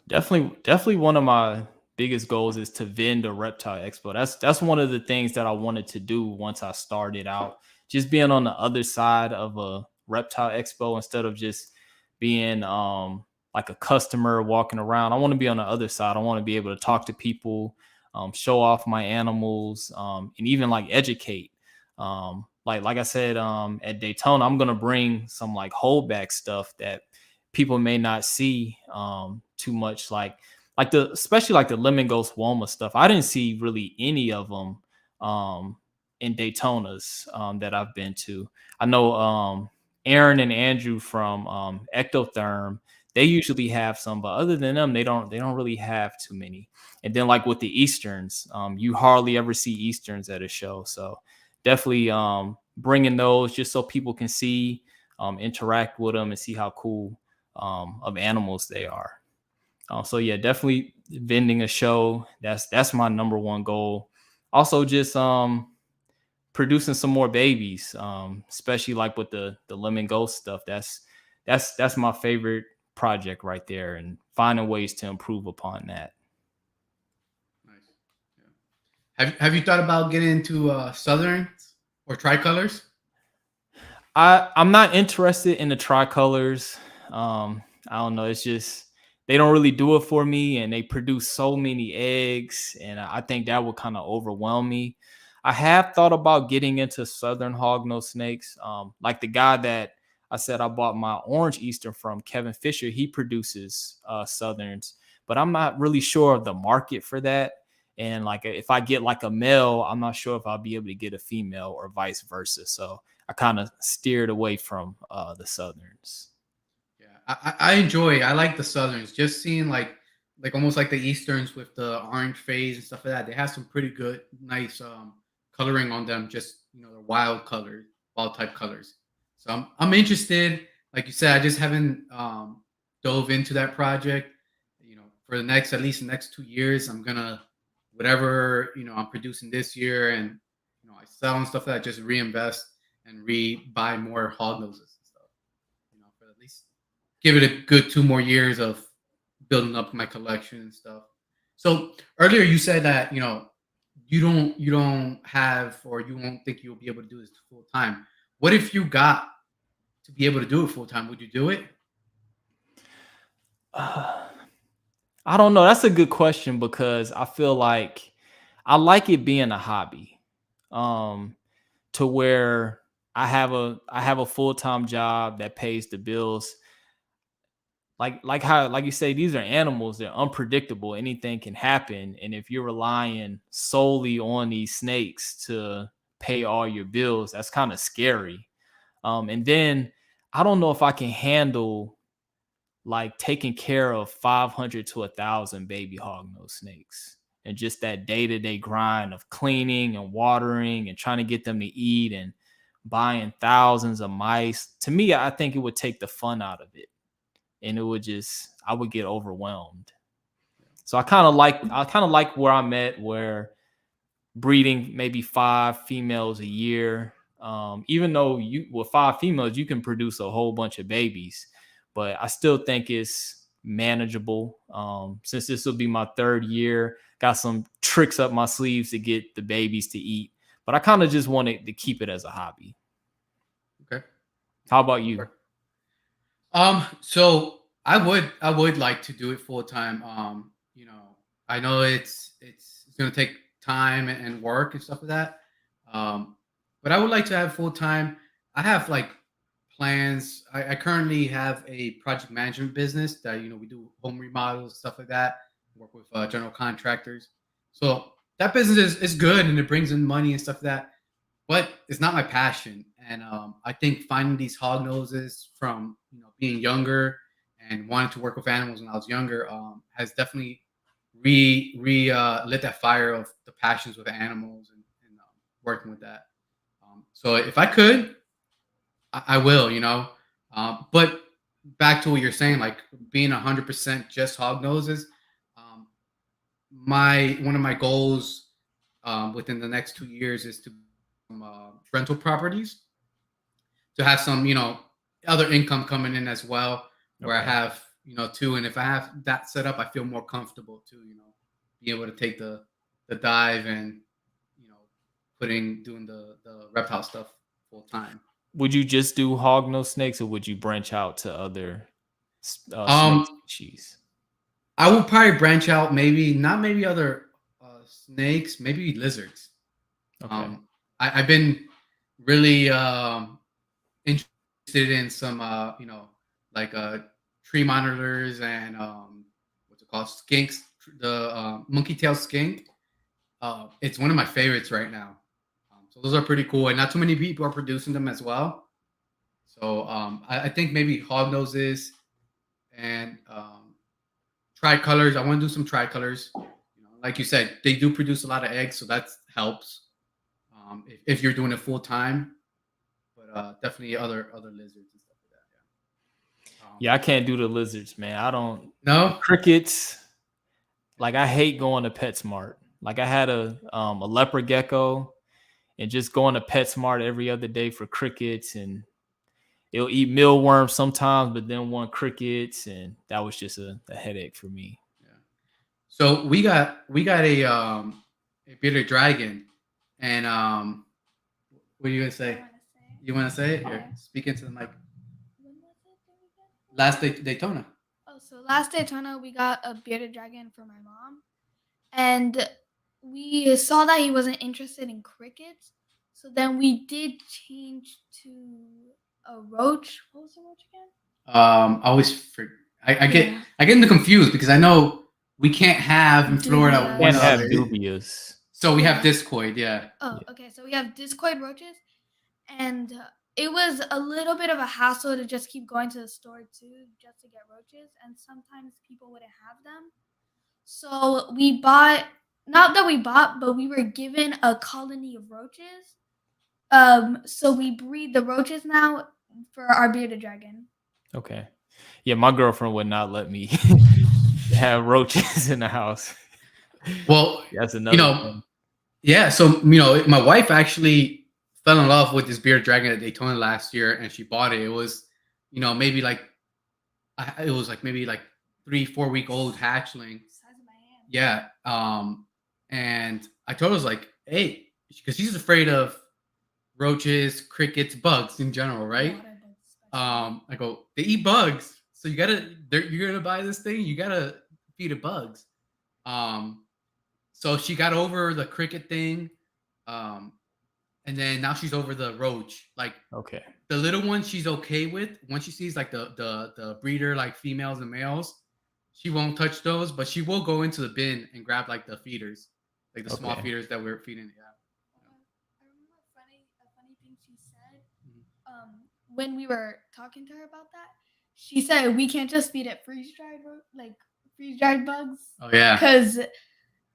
Definitely one of my biggest goals is to vend a reptile expo. That's one of the things that I wanted to do once I started out. Just being on the other side of a reptile expo instead of just being like a customer walking around. I want to be on the other side. I want to be able to talk to people, show off my animals, and even like educate. Like I said, at Daytona, I'm gonna bring some like holdback stuff that people may not see too much, like especially like the lemon ghost woma stuff. I didn't see really any of them in Daytonas that I've been to. I know Aaron and Andrew from Ectotherm, they usually have some, but other than them, they don't really have too many. And then like with the Easterns, you hardly ever see Easterns at a show. So definitely bringing those just so people can see, interact with them and see how cool of animals they are. So yeah, definitely vending a show. That's my number one goal. Also, just producing some more babies, especially like with the lemon ghost stuff. That's my favorite project right there, and finding ways to improve upon that. Nice. Yeah. Have you thought about getting into Southerns or tricolors? I'm not interested in the tricolors. I don't know. It's just they don't really do it for me, and they produce so many eggs, and I think that would kind of overwhelm me. I have thought about getting into Southern hognose snakes. Like the guy that I said I bought my orange Eastern from, Kevin Fisher, he produces Southerns, but I'm not really sure of the market for that. And like if I get like a male, I'm not sure if I'll be able to get a female or vice versa. So I kind of steered away from the Southerns. Yeah, I like the Southerns. Just seeing like almost like the Easterns with the orange phase and stuff like that. They have some pretty good, nice coloring on them. Just the wild colors, wild type colors. So I'm interested. Like you said, I just haven't dove into that project. For the next at least the next 2 years, I'm gonna whatever I'm producing this year, and I sell and stuff like that. Just reinvest and buy more hog noses and stuff. For at least give it a good 2 more years of building up my collection and stuff. So earlier you said that you don't have, or you won't think you'll be able to do this full time. What if you got to be able to do it full time? Would you do it? I don't know. That's a good question because I feel like I like it being a hobby. To where I have a full-time job that pays the bills. Like you say, these are animals, they're unpredictable. Anything can happen. And if you're relying solely on these snakes to pay all your bills, that's kind of scary. And then I don't know if I can handle like taking care of 500 to 1,000 baby hognose snakes and just that day-to-day grind of cleaning and watering and trying to get them to eat and buying thousands of mice. To me, I think it would take the fun out of it, and I would get overwhelmed. So I kind of like where I'm at, where breeding maybe 5 females a year. Even though with 5 females, you can produce a whole bunch of babies, but I still think it's manageable. Since this will be my 3rd year, got some tricks up my sleeves to get the babies to eat, but I kind of just wanted to keep it as a hobby. Okay. How about you? So I would like to do it full time. I know it's gonna take time and work and stuff like that. But I would like to have full time. I have like plans. I currently have a project management business that we do home remodels, stuff like that. Work with general contractors. So that business is good and it brings in money and stuff like that. But it's not my passion. And I think finding these hog noses from being younger and wanting to work with animals when I was younger has definitely lit that fire of the passions with animals and working with that. So if I could, I will. But back to what you're saying, like being 100% just hog noses. My One of my goals within the next 2 years is to rental properties to have some other income coming in as well, where I Okay. have two, and if I have that set up, I feel more comfortable to be able to take the dive and you know doing the reptile stuff full time. Would you just do hognose snakes, or would you branch out to other snake um species? I will probably branch out, maybe not, maybe other snakes, maybe lizards. Okay. I've been really interested in some like tree monitors and what's it called, skinks, the monkey tail skink. It's one of my favorites right now. So those are pretty cool, and not too many people are producing them as well. So I think maybe hog noses and tricolors. I want to do some tricolors. Like you said, they do produce a lot of eggs, so that helps if you're doing it full time. But definitely other lizards and stuff like that. Yeah. Yeah, I can't do the lizards, man. I don't. The No. crickets. Like I hate going to PetSmart. Like I had a leopard gecko, and just going to PetSmart every other day for crickets, and it'll eat mealworms sometimes, but then want crickets, and that was just a headache for me. Yeah. So we got a bearded dragon, and what are you gonna say? You want to say it? Here, speak into the mic. When was it that we got? Last Daytona. Oh, so last Daytona we got a bearded dragon for my mom, and we saw that he wasn't interested in crickets. So then we did change to a roach. What was the roach again? I always I get Yeah. I get into confused because I know we can't have in Florida Dubias. one Can't have other. dubious. So we have Yeah. discoid, yeah. Oh, Yeah. okay. So we have discoid roaches, and it was a little bit of a hassle to just keep going to the store too, just to get roaches, and sometimes people wouldn't have them. So we bought, not that we bought, but we were given a colony of roaches. So we breed the roaches now. for our bearded dragon. Okay. Yeah, my girlfriend would not let me have roaches in the house. Well, That's you another know, thing. yeah. So my wife actually fell in love with this bearded dragon at Daytona last year, and she bought it. It was, maybe like it was like maybe like 3-4 week old hatchling. Size of my hand. Yeah. And I told her, I was like, hey, because she's afraid of roaches, crickets, bugs in general, right? Water bugs especially. I go, they eat bugs, so you're gonna buy this thing, you gotta feed it bugs. So she got over the cricket thing, um, and then now she's over the roach. Like Okay. the little one, she's okay with. Once she sees like the breeder, like females and males, she won't touch those, but she will go into the bin and grab like the feeders, like the small Okay. feeders that we're feeding. Yeah. I remember a funny thing she said. When we were talking to her about that, she said we can't just feed it freeze dried bugs. Oh yeah. Because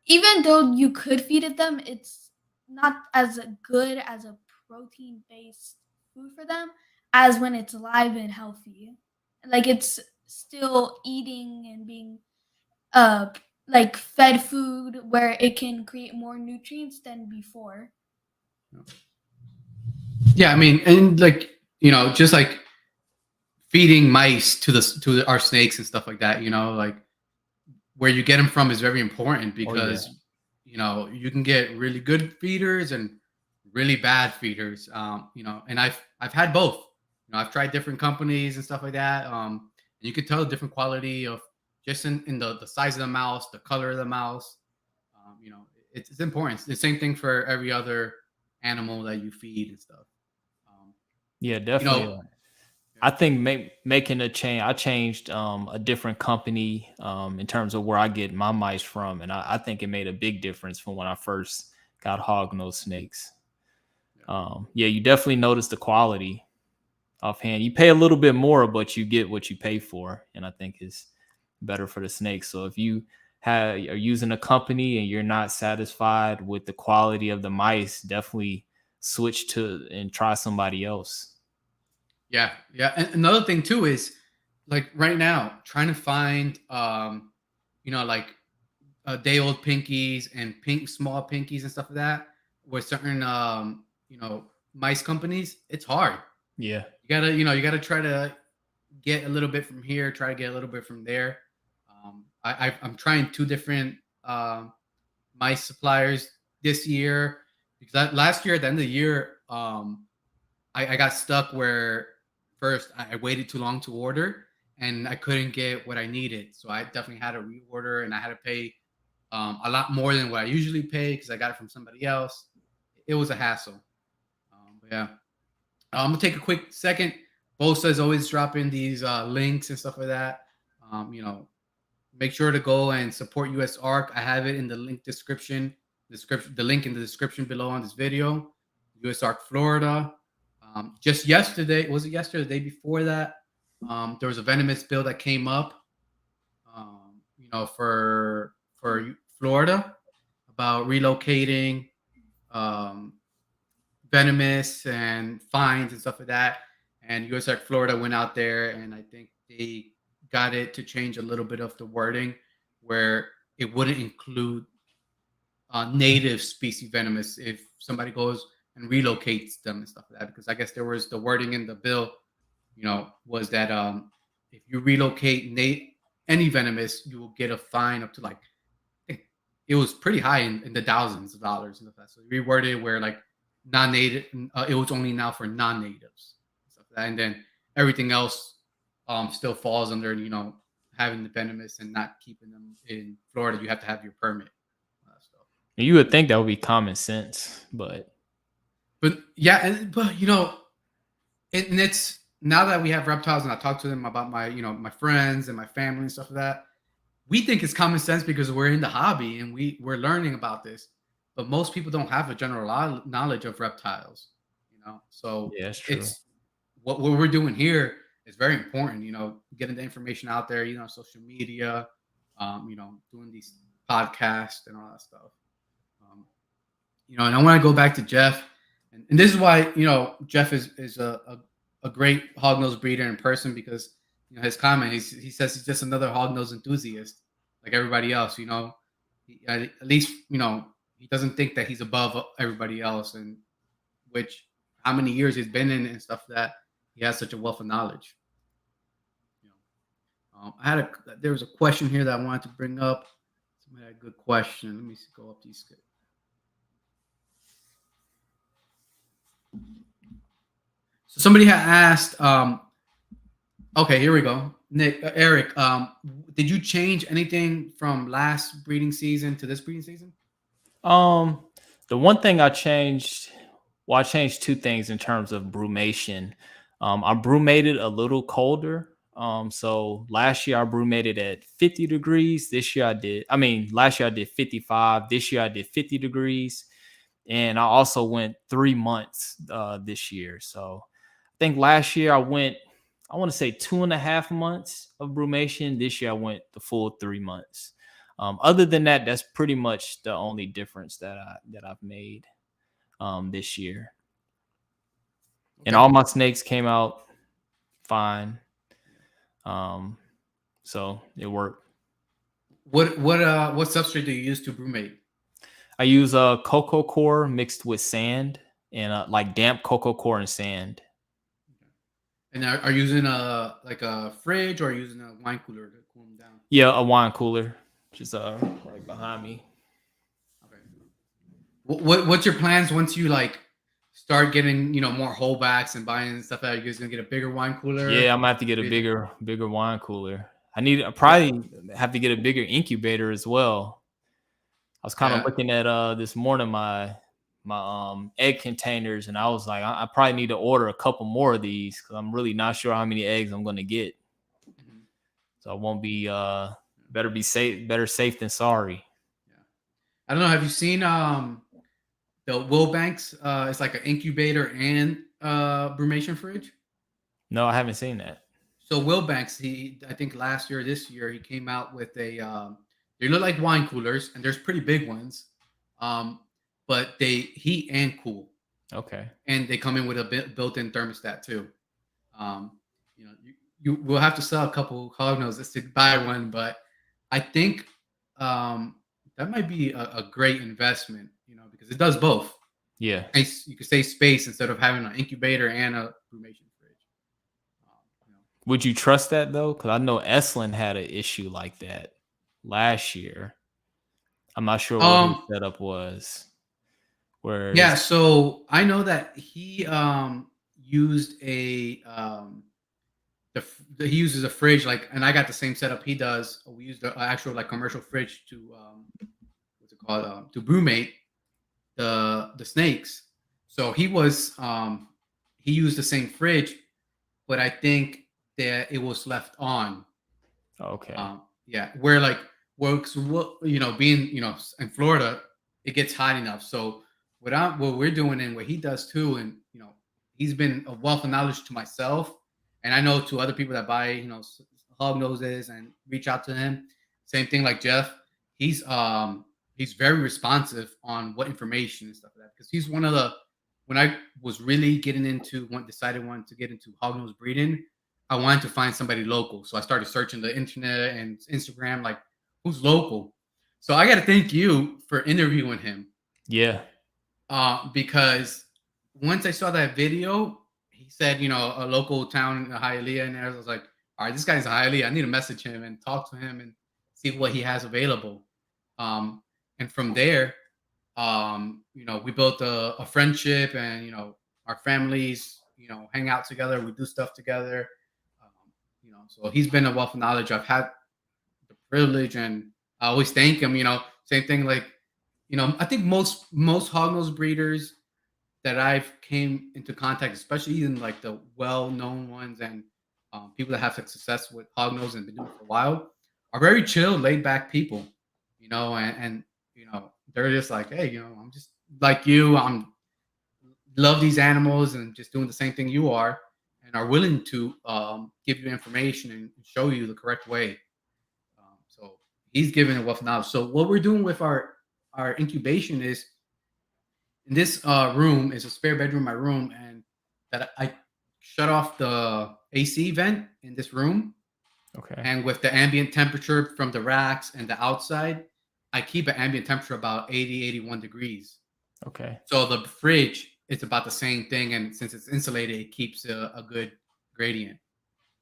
even though you could feed it them, it's not as good as a protein based food for them as when it's live and healthy. Like it's still eating and being like fed food where it can create more nutrients than before. Yeah, I mean, and like just like feeding mice to our snakes and stuff like that. Like where you get them from is very important because you can get really good feeders and really bad feeders. And I've had both. I've tried different companies and stuff like that. And you could tell the different quality of just in the size of the mouse, the color of the mouse. It's important. It's the same thing for every other animal that you feed and stuff. Yeah, definitely. I think making a change, I changed a different company in terms of where I get my mice from. And I think it made a big difference from when I first got hognose snakes. Yeah, you definitely notice the quality offhand. You pay a little bit more, but you get what you pay for. And I think it's better for the snakes. So if you are using a company and you're not satisfied with the quality of the mice, definitely switch to and try somebody else. Yeah. And another thing too is like right now trying to find like day old pinkies and small pinkies and stuff like that with certain mice companies. It's hard. Yeah. You gotta try to get a little bit from here, try to get a little bit from there. I'm trying 2 different mice suppliers this year because last year at the end of the year, I got stuck where first I waited too long to order and I couldn't get what I needed. So I definitely had to reorder and I had to pay a lot more than what I usually pay because I got it from somebody else. It was a hassle. But yeah. I'm gonna take a quick second. Bosa is always dropping these links and stuff like that. Make sure to go and support US Arc. I have it in the link description. The link in the description below on this video. US Arc Florida. Just yesterday, was it yesterday? The day before that, there was a venomous bill that came up. For Florida about relocating venomous and fines and stuff like that. And US Arc Florida went out there and I think they got it to change a little bit of the wording where it wouldn't include native species venomous if somebody goes and relocates them and stuff like that. Because I guess there was the wording in the bill, was that if you relocate any venomous, you will get a fine up to like, I think it was pretty high in the thousands of dollars and stuff like that. So reworded where like non-native, it was only now for non-natives and stuff like that. And then everything else still falls under, having the venomous and not keeping them in Florida. You have to have your permit. You would think that would be common sense, but yeah, but it's now that we have reptiles and I talk to them about my my friends and my family and stuff like that. We think it's common sense because we're in the hobby and we're learning about this, but most people don't have a general knowledge of reptiles. So yeah, that's true. it's what we're doing here is very important. Getting the information out there. Social media. Doing these podcasts and all that stuff. And I want to go back to Jeff, and this is why Jeff is a a great hognose breeder in person because his comment he says he's just another hognose enthusiast like everybody else. At least he doesn't think that he's above everybody else, and which how many years he's been in and stuff that he has such a wealth of knowledge. You know, there was a question here that I wanted to bring up. Somebody had a good question. Let me go up these. So somebody had asked. Okay, here we go. Nick, Eric, did you change anything from last breeding season to this breeding season? The one thing I changed, well, I changed two things in terms of brumation. I brumated a little colder. So last year I brumated at 50 degrees. Last year I did 55. This year I did 50 degrees. And I also went 3 months this year. So I think last year I want to say 2.5 months of brumation. This year I went the full 3 months. Other than that, that's pretty much the only difference that I've made this year. Okay. And all my snakes came out fine. So it worked. What substrate do you use to brumate? I use a cocoa core mixed with sand and like damp cocoa core and sand. And are you using a fridge or are you using a wine cooler to cool them down? Yeah, a wine cooler, just right behind me. Okay. What's your plans once you start getting more holdbacks and buying and stuff? Are you guys gonna get a bigger wine cooler? Yeah, I'm gonna have to get a bigger wine cooler. I probably have to get a bigger incubator as well. I was kind of looking at this morning my egg containers, and I was like, I probably need to order a couple more of these because I'm really not sure how many eggs I'm gonna get. Mm-hmm. So I won't be better safe than sorry. Yeah. I don't know. Have you seen the Wilbanks? It's like an incubator and brumation fridge. No, I haven't seen that. So Wilbanks, I think last year or this year, he came out with they look like wine coolers, and there's pretty big ones, but they heat and cool. Okay. And they come in with a built-in thermostat too. You will have to sell a couple Hognoses to buy one, but I think that might be a great investment, because it does both. Yeah. And you can save space instead of having an incubator and a brumation fridge. Would you trust that though? Because I know Estlin had an issue like that last year. I'm not sure what his setup was. Yeah, so I know that he used he uses a fridge, and I got the same setup he does. We used an actual commercial fridge to what's it called, to brumate the snakes. So he used the same fridge, but I think that it was left on. Okay. Yeah, where being in Florida, it gets hot enough. So what we're doing and what he does too, and he's been a wealth of knowledge to myself, and I know to other people that buy Hognoses and reach out to him. Same thing like Jeff. He's very responsive on what information and stuff like that, because he's one of the, when I was really getting into wanted to get into hognose breeding, I wanted to find somebody local. So I started searching the internet and Instagram, like who's local. So I got to thank you for interviewing him. Yeah. Because once I saw that video, he said, a local town in Hialeah, and I was like, all right, this guy's in Hialeah. I need to message him and talk to him and see what he has available. And from there, we built a friendship, and our families, hang out together. We do stuff together. So he's been a wealth of knowledge. I've had the privilege, and I always thank him. Same thing. I think most hognose breeders that I've came into contact, especially even the well-known ones and people that have success with hognose and been doing it for a while, are very chill, laid-back people. And they're just like, hey, I'm just like you. Love these animals and just doing the same thing you are, and are willing to give you information and show you the correct way. So he's giving a wealth of knowledge. So what we're doing with our incubation is, in this room is a spare bedroom in my room, and that I shut off the AC vent in this room, Okay. and with the ambient temperature from the racks and the outside, I keep an ambient temperature about 80, 81 degrees. Okay. So the fridge, it's about the same thing, and since it's insulated, it keeps a good gradient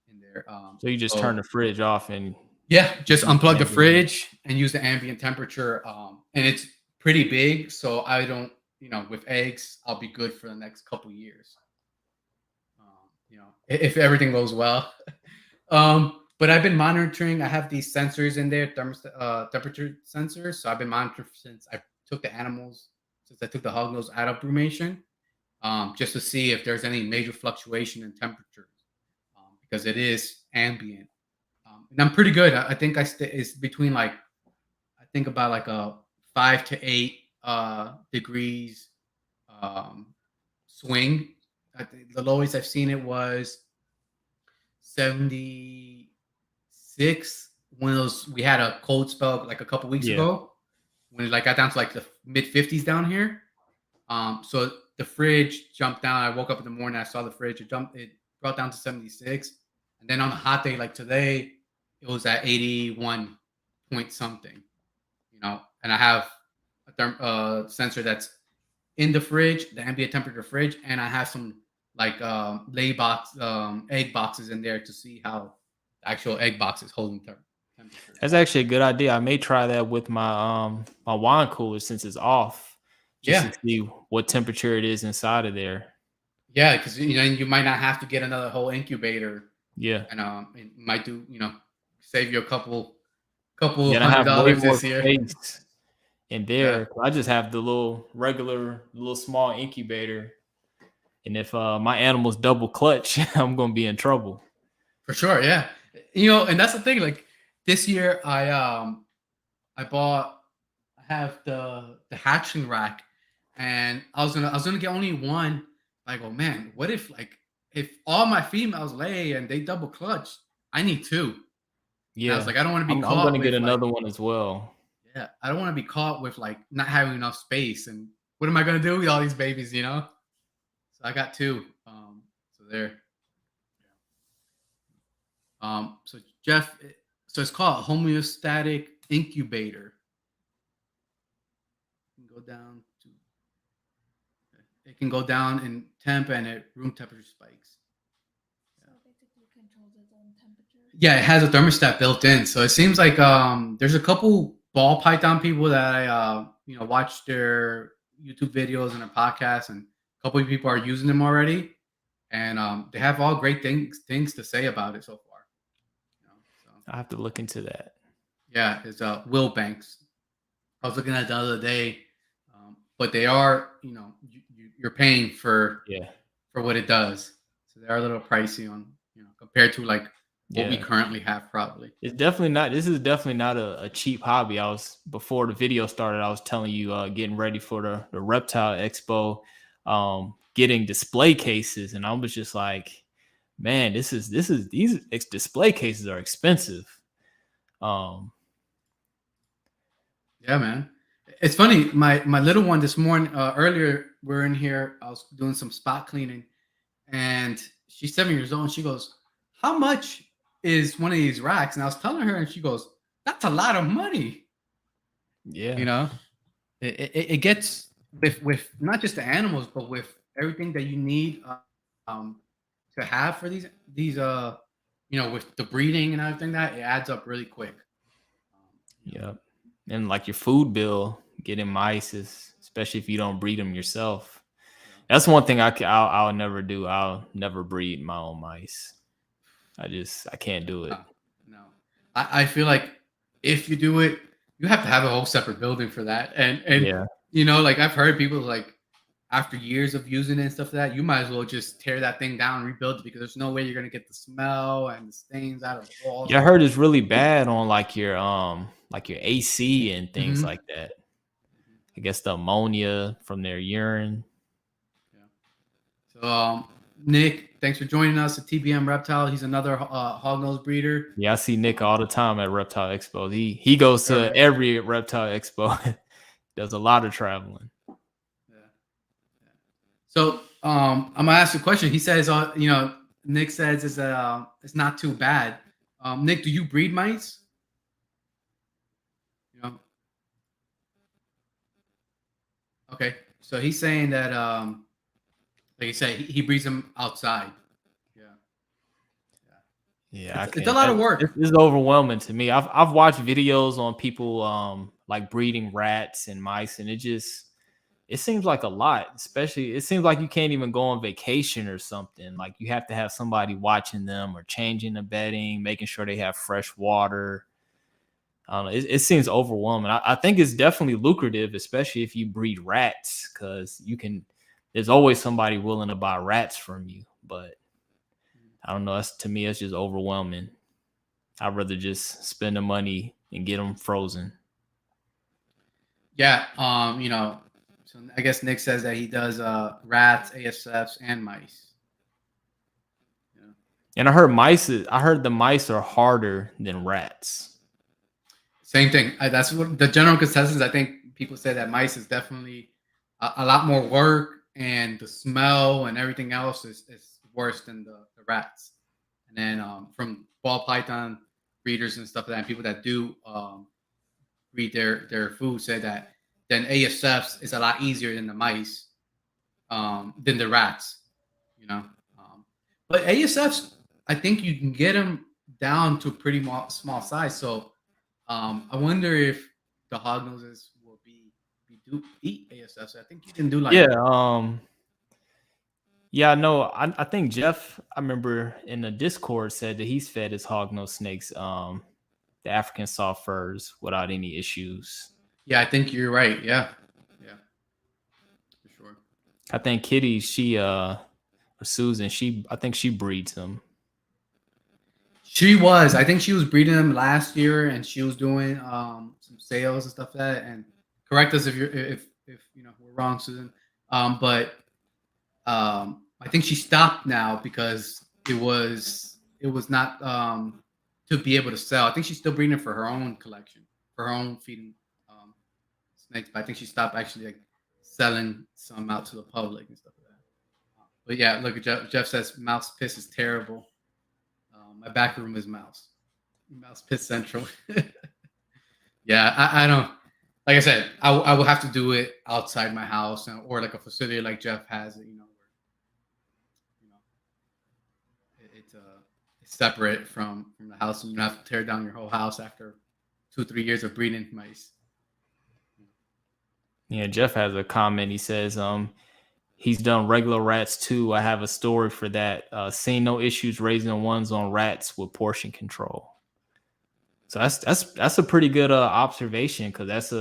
in there. So you just turn the fridge off and Yeah, just use the unplug the ambient. fridge and use the ambient temperature. And it's pretty big, so I don't, with eggs, I'll be good for the next couple years. If everything goes well. But I've been monitoring. I have these sensors in there, temperature sensors. So I've been monitoring since I took the animals, since I took the Hognose adult brumation, just to see if there's any major fluctuation in temperatures, because it is ambient. And I'm pretty good. I think it's between like, I think about like a 5 to 8 degrees swing. I think the lowest I've seen it was 76. One of those, we had a cold spell like a couple weeks Yeah. ago when it like got down to like the mid 50s down here. So the fridge jumped down. I woke up in the morning, I saw the fridge. It brought down to 76. And then on a hot day like today, it was at 81 point something, and I have a sensor that's in the fridge, the ambient temperature fridge, and I have some like egg boxes in there to see how the actual egg box is holding temperature. That's actually a good idea. I may try that with my my wine cooler since it's off, just Yeah, to see what temperature it is inside of there. yeah, because you might not have to get another whole incubator, Yeah. and it might save you a couple Yeah, I have way $100 more this year. space in Yeah, there. I just have the little small incubator. And if my animals double clutch, I'm gonna be in trouble. for sure. Yeah, and that's the thing. Like this year, I bought. I have the hatchling rack, and I was gonna get only one. Like, oh man, what if all my females lay and they double clutch? I need two. And I was Yeah, like, I don't want to be I'm caught gonna get with like, another one as well. yeah, I don't want to be caught with like not having enough space. And what am I gonna do with all these babies? So I got two. So there. So Jeff, so it's called a homeostatic incubator. You can go down to It can go down in temp and at room temperature spikes. So it basically controls its own temperature. Yeah, it has a thermostat built in. So it seems like there's a couple ball python people that I watch their YouTube videos and their podcasts, and a couple of people are using them already, and they have all great things to say about it so far. So I have to look into that. yeah, it's Will Banks. I was looking at it the other day, but they are you're paying for Yeah, what it does, so they are a little pricey on compared to like what we yeah. currently have probably. It's definitely not. This is definitely not a cheap hobby. Before the video started, I was telling you, getting ready for the Reptile Expo, getting display cases, and I was just like, man, these display cases are expensive. Yeah, man. It's funny. My little one this morning, earlier, we're in here. I was doing some spot cleaning, and she's 7 years old. And she goes, "How much is one of these racks?" And I was telling her, and she goes, "That's a lot of money." Yeah, It gets with not just the animals, but with everything that you need to have for these with the breeding and everything, that it adds up really quick. yeah. And like your food bill, getting mice is, especially if you don't breed them yourself. That's one thing I'll never do. I'll never breed my own mice. I can't do it. No. I feel like if you do it, you have to have a whole separate building for that. And Yeah. like I've heard people like after years of using it and stuff like that, you might as well just tear that thing down and rebuild it, because there's no way you're gonna get the smell and the stains out of the walls. Yeah, I heard it's really bad on like your AC and things Mhm. like that. I guess the ammonia from their urine. Yeah. So Nick, thanks for joining us at TBM Reptile. He's another hognose breeder. Yeah, I see Nick all the time at Reptile Expo. He goes to Alright. every Reptile Expo. Does a lot of traveling. Yeah. So I'm gonna ask you a question. He says, Nick says it's not too bad. Nick, do you breed mice? You know, okay. So he's saying that, like you said, he breeds them outside. Yeah, Yeah, I it's a can't. lot of work. It's overwhelming to me. I've watched videos on people like breeding rats and mice, and it seems like a lot. Especially, it seems like you can't even go on vacation or something. Like you have to have somebody watching them or changing the bedding, making sure they have fresh water. I don't know. It seems overwhelming. I think it's definitely lucrative, especially if you breed rats, because you can. There's always somebody willing to buy rats from you, but I don't know. That's to me, it's just overwhelming. I'd rather just spend the money and get them frozen. Yeah. So I guess Nick says that he does rats, ASFs, and mice. Yeah. And I heard the mice are harder than rats. Same thing. That's what the general consensus. I think people say that mice is definitely a lot more work, and the smell and everything else is worse than the rats. And then from ball python breeders and stuff like that, and people that do breed their food say that then ASFs is a lot easier than the mice, than the rats. You know, but ASFs, I think you can get them down to a pretty small size. So I wonder if the hognoses will do eat ASFs. I think you can do like Yeah. Yeah, no, I think Jeff, I remember in the Discord said that he's fed his hognose snakes, the African soft furs without any issues. yeah. I think you're right. Yeah, yeah, for sure. I think Kitty, Susan, I think she breeds them. She was. I think she was breeding them last year, and she was doing some sales and stuff like that. And correct us if we're wrong, Susan. But I think she stopped now because it was not to be able to sell. I think she's still breeding for her own collection, for her own feeding snakes. But I think she stopped actually like selling some out to the public and stuff like that. But yeah, look at Jeff says mouse piss is terrible. My back room is mouse piss central. Yeah, I don't. Like I said, I will have to do it outside my house, or like a facility like Jeff has it. It's separate from the house, and you don't have to tear down your whole house after 2-3 years of breeding mice. Yeah, Jeff has a comment. He says, he's done regular rats too. I have a story for that. Seen no issues raising ones on rats with portion control. So that's a pretty good observation, because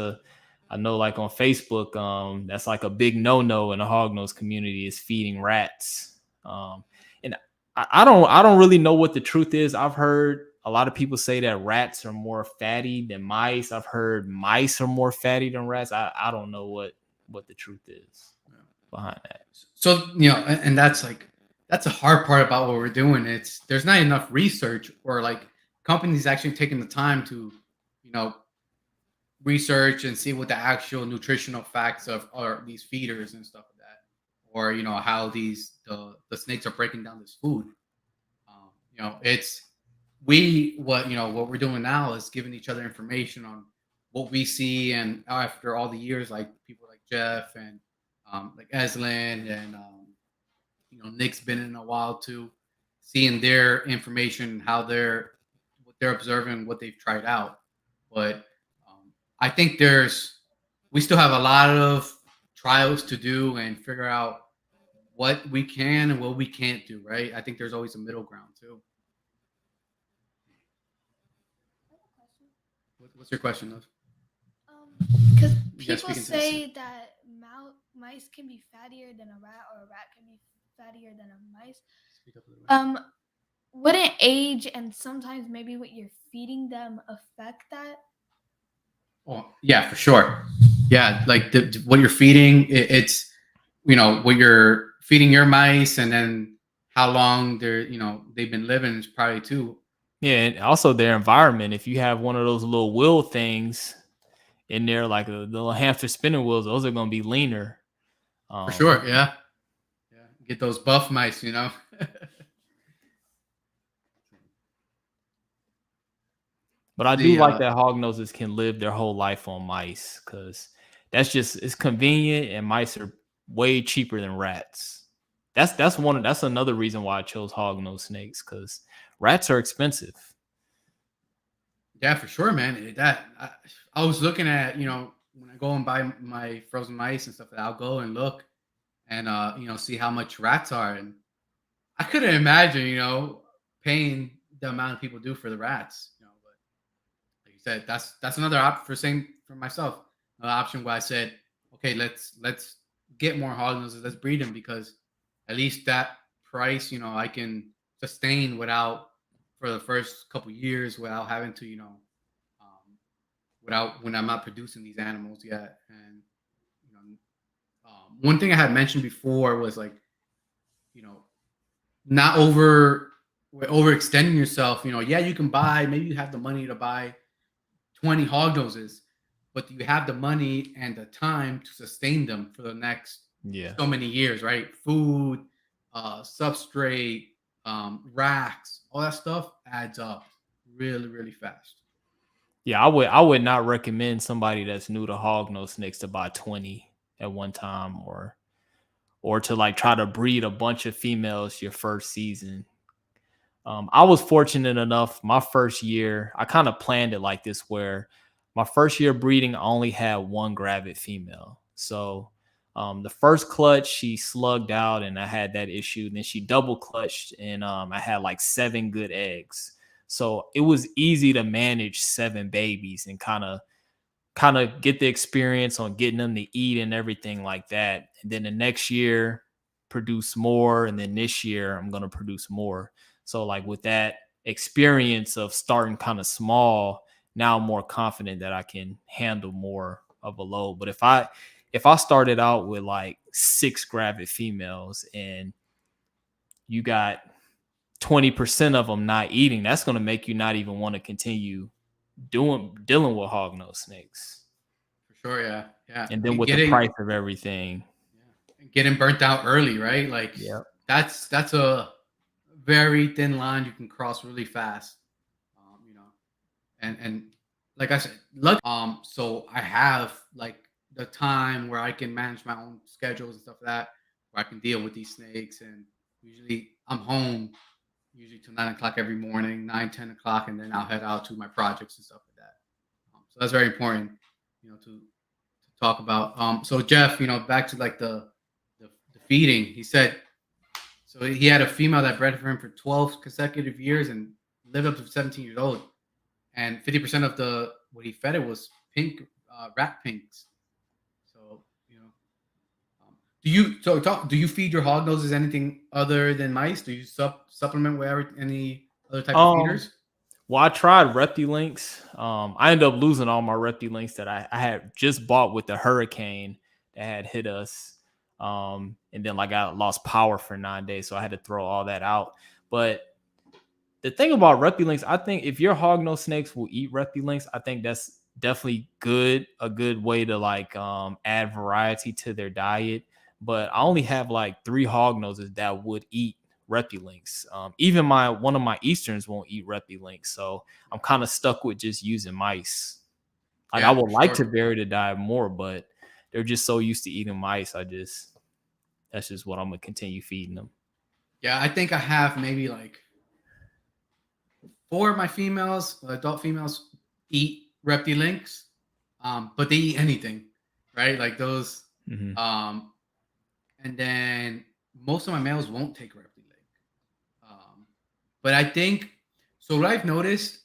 I know like on Facebook, that's like a big no-no in the hognose community is feeding rats. And I don't really know what the truth is. I've heard a lot of people say that rats are more fatty than mice. I've heard mice are more fatty than rats. I don't know what the truth is behind that. So and that's a hard part about what we're doing. There's not enough research, or like companies actually taking the time to research and see what the actual nutritional facts of are these feeders and stuff like that, or how the snakes are breaking down this food. It's what we're doing now is giving each other information on what we see, and after all the years, like people like Jeff and like Eslin and Nick's been in a while too, seeing their information, what they're observing, what they've tried out. But I think we still have a lot of trials to do and figure out what we can and what we can't do. Right? I think there's always a middle ground too. What's your question, Liv? Because people say that mice can be fattier than a rat, or a rat can be fattier than a mice. Wouldn't age and sometimes maybe what you're feeding them affect that? Oh, yeah, for sure. Yeah, like what you're feeding, it's what you're feeding your mice, and then how long they've been living is probably too. Yeah, and also their environment. If you have one of those little wheel things in there, like the little hamster spinning wheels, those are going to be leaner. For sure, yeah. Get those buff mice, But I do like that hognoses can live their whole life on mice, because it's convenient, and mice are way cheaper than rats. That's another reason why I chose hognose snakes, because rats are expensive. Yeah, for sure, man. I was looking at, when I go and buy my frozen mice and stuff, I'll go and look and see how much rats are, and I couldn't imagine, paying the amount of people do for the rats, but like you said, that's another option for same for myself. Another option where I said, okay, let's get more hog noses, let's breed them, because at least that price, I can sustain without for the first couple years without having to, without when I'm not producing these animals yet. And you know, one thing I had mentioned before was like, you know, not overextending yourself. Yeah, you can buy. Maybe you have the money to buy 20 hog noses, but do you have the money and the time to sustain them for the next so many years, right? Food, substrate, racks, all that stuff adds up really, really fast. Yeah, I would not recommend somebody that's new to hognose snakes to buy 20 at one time, or to like try to breed a bunch of females your first season. I was fortunate enough, my first year, I kind of planned it like this, where my first year breeding, I only had one gravid female. So the first clutch, she slugged out and I had that issue. Then she double clutched, and I had like 7 good eggs. So it was easy to manage 7 babies and kind of get the experience on getting them to eat and everything like that. And then the next year produce more. And then this year I'm going to produce more. So like with that experience of starting kind of small, now I'm more confident that I can handle more of a load. But if I started out with like 6 gravid females and you got 20% of them not eating, that's going to make you not even want to continue dealing with hognose snakes. For sure, yeah. And then with the price of everything, getting burnt out early, right? Like, that's a very thin line you can cross really fast. And like I said, so I have like the time where I can manage my own schedules and stuff like that, where I can deal with these snakes. And usually I'm home usually till 9 o'clock every morning, 9, 10 o'clock, and then I'll head out to my projects and stuff like that. So that's very important, to talk about. So Jeff, back to like the feeding. He said so he had a female that bred for him for 12 consecutive years and lived up to 17 years old. And 50% of what he fed it was pink rat pinks. So do you feed your hog noses anything other than mice? Do you supplement with any other type of feeders? Well, I tried Reptilinks. I ended up losing all my Reptilinks that I had just bought with the hurricane that had hit us. And then like I lost power for 9 days, so I had to throw all that out. But the thing about Reptilinks, I think if your hognose snakes will eat Reptilinks, I think that's definitely a good way to like add variety to their diet. But I only have like 3 hognoses that would eat Reptilinks. Even one of my Easterns won't eat Reptilinks, so I'm kind of stuck with just using mice. Like I would like to vary the diet more, but they're just so used to eating mice. That's just what I'm gonna continue feeding them. Yeah, I think I have maybe like 4 of my females, adult females, eat Reptilinks, but they eat anything, right? Like those. And then most of my males won't take Reptilink. But I think so. What I've noticed,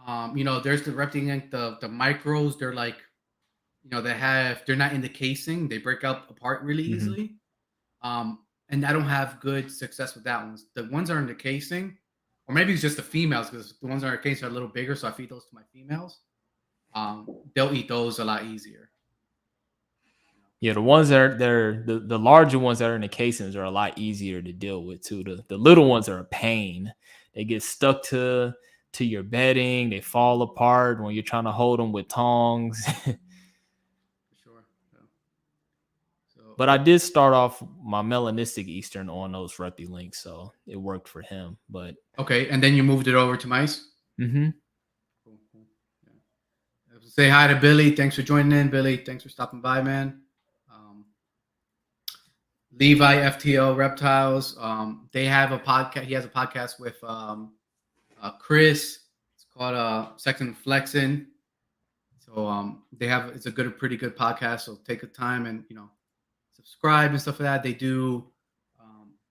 there's the Reptilink, the micros. They're like, they're not in the casing. They break up apart really easily. And I don't have good success with that ones. The ones that are in the casing, or maybe it's just the females, because the ones that are in the casing are a little bigger, so I feed those to my females. They'll eat those a lot easier. Yeah, the ones that are the larger ones that are in the casings are a lot easier to deal with too. The little ones are a pain. They get stuck to your bedding. They fall apart when you're trying to hold them with tongs. For sure. But I did start off my melanistic Eastern on those Reptile links, so it worked for him. But Okay, and then you moved it over to mice. mm-hmm. Cool, cool. Yeah. Say hi to Billy. Thanks for joining in, Billy. Thanks for stopping by, man. Levi FTO Reptiles. They have a podcast. He has a podcast with Chris. It's called Sex and Flexin'. So they have it's a pretty good podcast. So take a time and subscribe and stuff like that. They do.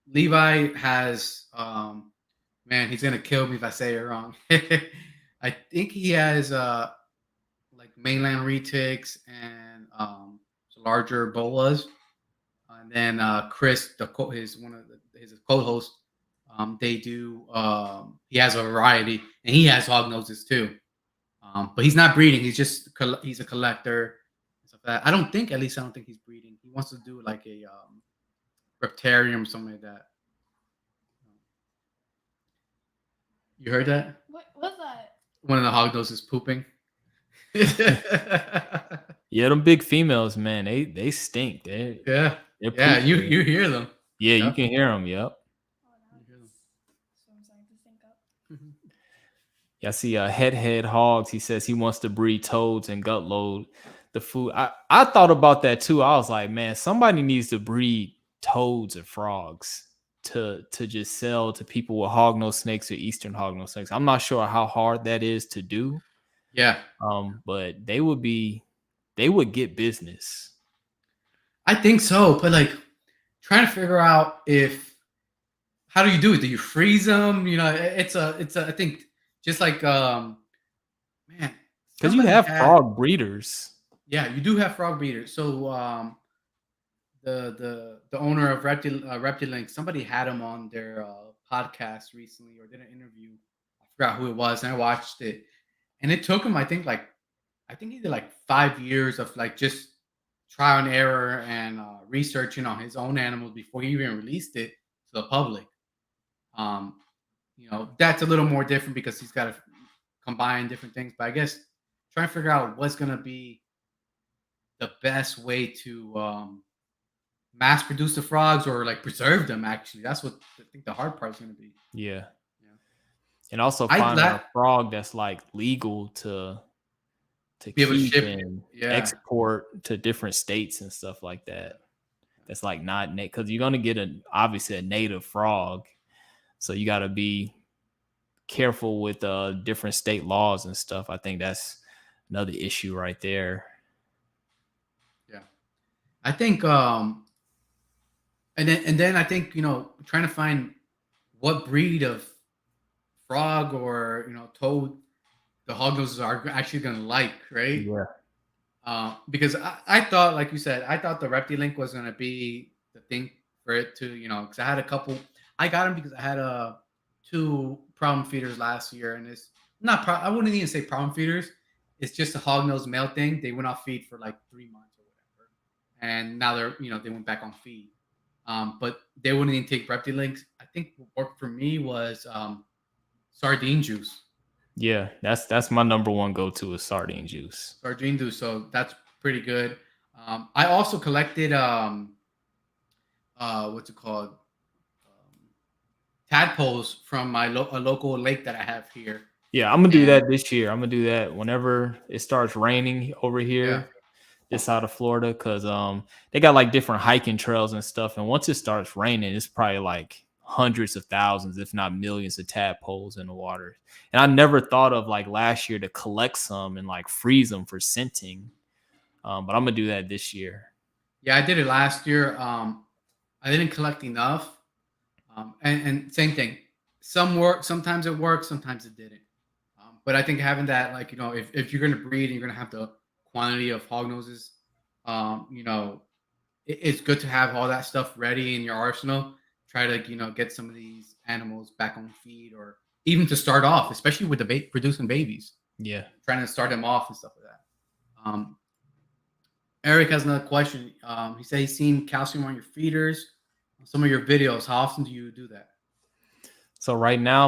Levi has man, he's gonna kill me if I say it wrong. I think he has like mainland retics and larger bolas. And then Chris, his co-host, they do. He has a variety, and he has hognoses too. But he's not breeding. He's a collector. Stuff like that. I don't think he's breeding. He wants to do like a reptarium or something like that. You heard that? What was that? One of the hognoses pooping. Yeah, them big females, man, they stink. Yeah. You hear them. Yeah, yep. You can hear them. Yep. Yeah, I see Head Hogs. He says he wants to breed toads and gut load the food. I thought about that too. I was like, man, somebody needs to breed toads and frogs to just sell to people with hognose snakes or Eastern hognose snakes. I'm not sure how hard that is to do. Yeah. But they would get business. I think so, but like trying to figure out how do you do it? Do you freeze them? It's I think just like man, because you have frog breeders. Yeah, you do have frog breeders. So the owner of Reptile Link, somebody had him on their podcast recently or did an interview. I forgot who it was, and I watched it, and it took him I think he did like 5 years of like just trial and error and researching on his own animals before he even released it to the public. That's a little more different because he's got to combine different things. But I guess trying to figure out what's going to be the best way to mass produce the frogs or like preserve them. Actually, that's what I think the hard part is going to be. Yeah. And also find a frog that's like legal to be able to ship and export to different states and stuff like that. That's like not because you're gonna get obviously a native frog, so you got to be careful with different state laws and stuff. I think that's another issue right there. Yeah, I think and then I think trying to find what breed of frog or toad the hognoses are actually going to like, right? Yeah. Because I thought, like you said, I thought the Reptile Link was going to be the thing for it to, because I had a couple. I got them because I had 2 problem feeders last year, and it's not. I wouldn't even say problem feeders. It's just a hognose male thing. They went off feed for like 3 months or whatever, and now they're, they went back on feed. But they wouldn't even take Reptile Links. I think what worked for me was sardine juice. Yeah, that's my number one go-to is sardine juice. Sardine juice, so that's pretty good. I also collected what's it called? Tadpoles from a local lake that I have here. Yeah, I'm gonna do that this year. I'm gonna do that whenever it starts raining over here, this side of Florida, because they got like different hiking trails and stuff. And once it starts raining, it's probably like hundreds of thousands, if not millions, of tadpoles in the water. And I never thought of like last year to collect some and like freeze them for scenting. But I'm gonna do that this year. Yeah, I did it last year. I didn't collect enough. And same thing. Some work, sometimes it worked, sometimes it didn't. But I think having that, like, if you're gonna breed and you're gonna have the quantity of hognoses, it's good to have all that stuff ready in your arsenal. Try to get some of these animals back on feed, or even to start off, especially with the producing babies. Yeah, trying to start them off and stuff like that. Eric has another question. He said he's seen calcium on your feeders, on some of your videos. How often do you do that? So right now,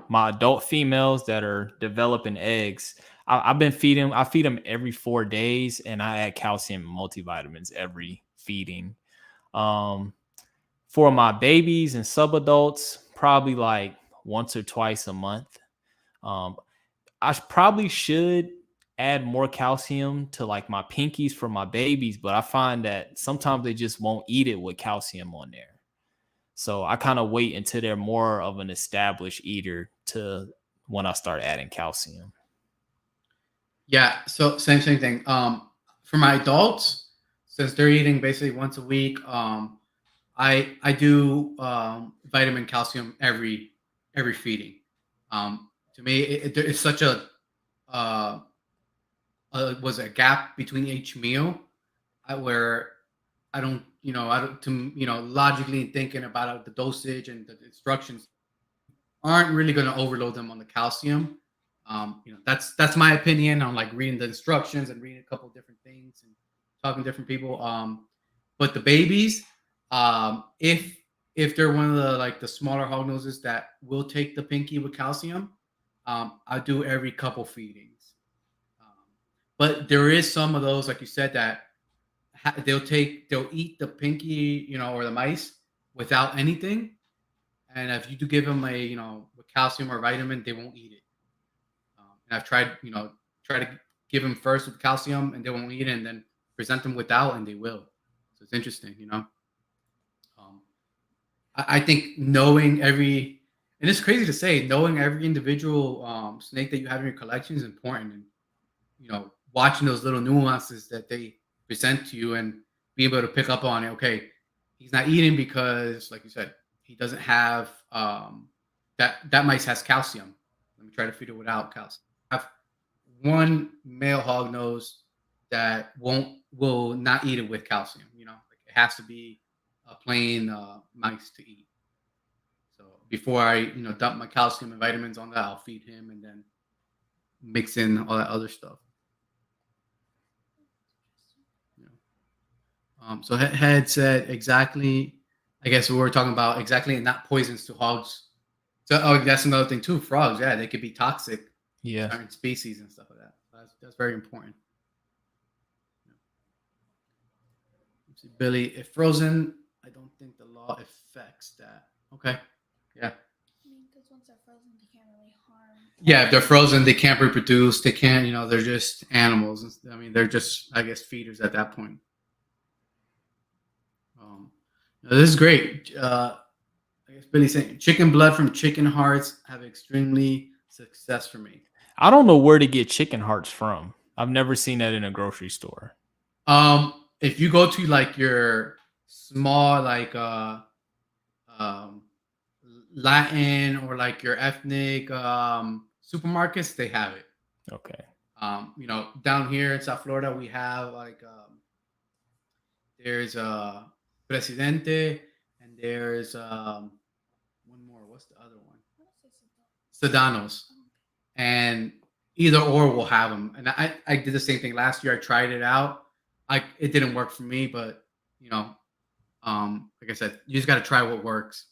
my adult females that are developing eggs, I've been feeding. I feed them every 4 days, and I add calcium and multivitamins every feeding. For my babies and subadults, probably like once or twice a month. I probably should add more calcium to like my pinkies for my babies, but I find that sometimes they just won't eat it with calcium on there. So I kind of wait until they're more of an established eater to when I start adding calcium. Yeah, so same thing. For my adults, since they're eating basically once a week, I do vitamin calcium every feeding. To me, it's such uh, was a gap between each meal where I don't to logically thinking about the dosage and the instructions aren't really going to overload them on the calcium. That's my opinion on like reading the instructions and reading a couple of different things and talking to different people. But the babies, if they're one of the like the smaller hog noses that will take the pinky with calcium, I do every couple feedings. Um, but there is some of those, like you said, that they'll eat the pinky, or the mice without anything. And if you do give them a, with calcium or vitamin, they won't eat it. And I've tried, try to give them first with calcium and they won't eat it, and then present them without and they will. So it's interesting. Um, I think knowing and it's crazy to say, knowing every individual snake that you have in your collection is important. And, watching those little nuances that they present to you and be able to pick up on it. Okay, he's not eating because, like you said, he doesn't have that mice has calcium. Let me try to feed it without calcium. I have one male hog nose that will not eat it with calcium. Like it has to be a plain mice to eat. So before I dump my calcium and vitamins on that, I'll feed him and then mix in all that other stuff. So Head said exactly. I guess we were talking about exactly not poisons to hogs. So that's another thing too. Frogs, yeah, they could be toxic. Yeah. Certain species and stuff like that. That's very important. Billy, if frozen, I don't think the law affects that. Okay. Yeah. Because once they're frozen, they can't really harm. Yeah, if they're frozen, they can't reproduce. They can't, they're just animals. I mean, they're just, I guess, feeders at that point. This is great. I guess Billy's saying chicken blood from chicken hearts have extremely success for me. I don't know where to get chicken hearts from. I've never seen that in a grocery store. If you go to like your small like Latin or like your ethnic supermarkets, they have it. Okay. Down here in South Florida, we have like there's Presidente, and there's one more. What's the other one? Sedanos. And either or will have them. And I did the same thing last year. I tried it out. It didn't work for me, but like I said, you just got to try what works.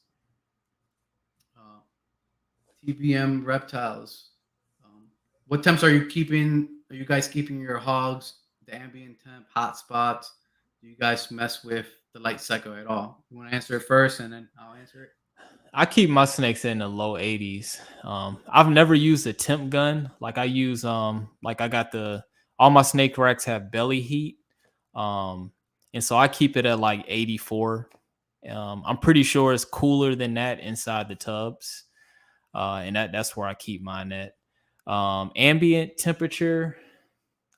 TBM reptiles. What temps are you keeping? Are you guys keeping your hogs? The ambient temp, hot spots? Do you guys mess with the light cycle at all? You want to answer it first, and then I'll answer it. I keep my snakes in the low 80s. I've never used a temp gun. Like I use like I got all my snake racks have belly heat. And so I keep it at like 84. I'm pretty sure it's cooler than that inside the tubs. And that's where I keep mine at. Ambient temperature,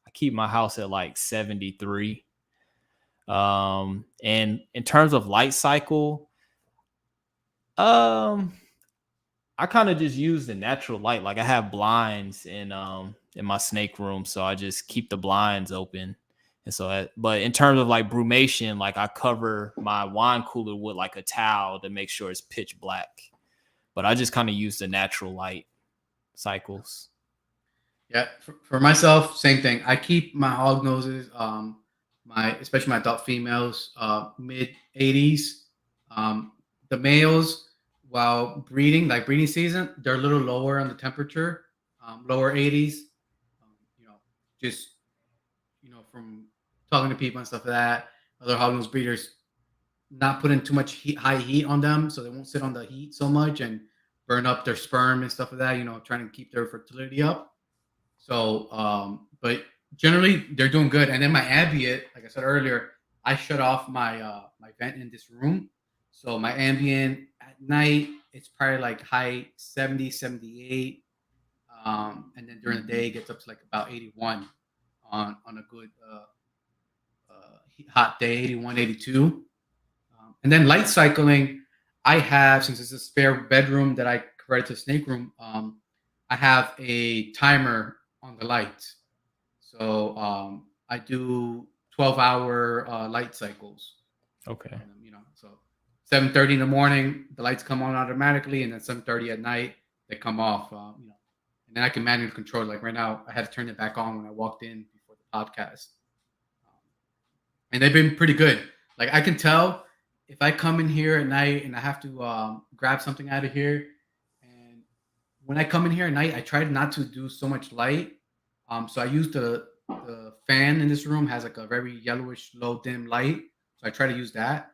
I keep my house at like 73. And in terms of light cycle, I kind of just use the natural light. Like I have blinds in my snake room, so I just keep the blinds open. And so, but in terms of like brumation, like I cover my wine cooler with like a towel to make sure it's pitch black. But I just kind of use the natural light cycles. Yeah, for myself, same thing. I keep my hog noses, especially my adult females, mid 80s. The males, while breeding, like breeding season, they're a little lower on the temperature, lower 80s. Just from talking to people and stuff like that. other hognose breeders not putting too much high heat on them, so they won't sit on the heat so much and burn up their sperm and stuff like that. Trying to keep their fertility up. So, but generally they're doing good. And then my ambient, like I said earlier, I shut off my vent in this room. So my ambient at night, it's probably like high 70, 78. And then during the day it gets up to like about 81 on a good hot day, 81, 82. And then light cycling, I have, since it's a spare bedroom that I converted to snake room, I have a timer on the lights. So I do 12-hour light cycles. Okay. So 7:30 in the morning, the lights come on automatically, and then 7:30 at night, they come off. And then I can manually control. Like right now, I had to turn it back on when I walked in before the podcast. And they've been pretty good. Like I can tell if I come in here at night and I have to grab something out of here, and when I come in here at night, I try not to do so much light. So I use the fan in this room has like a very yellowish, low dim light. So I try to use that,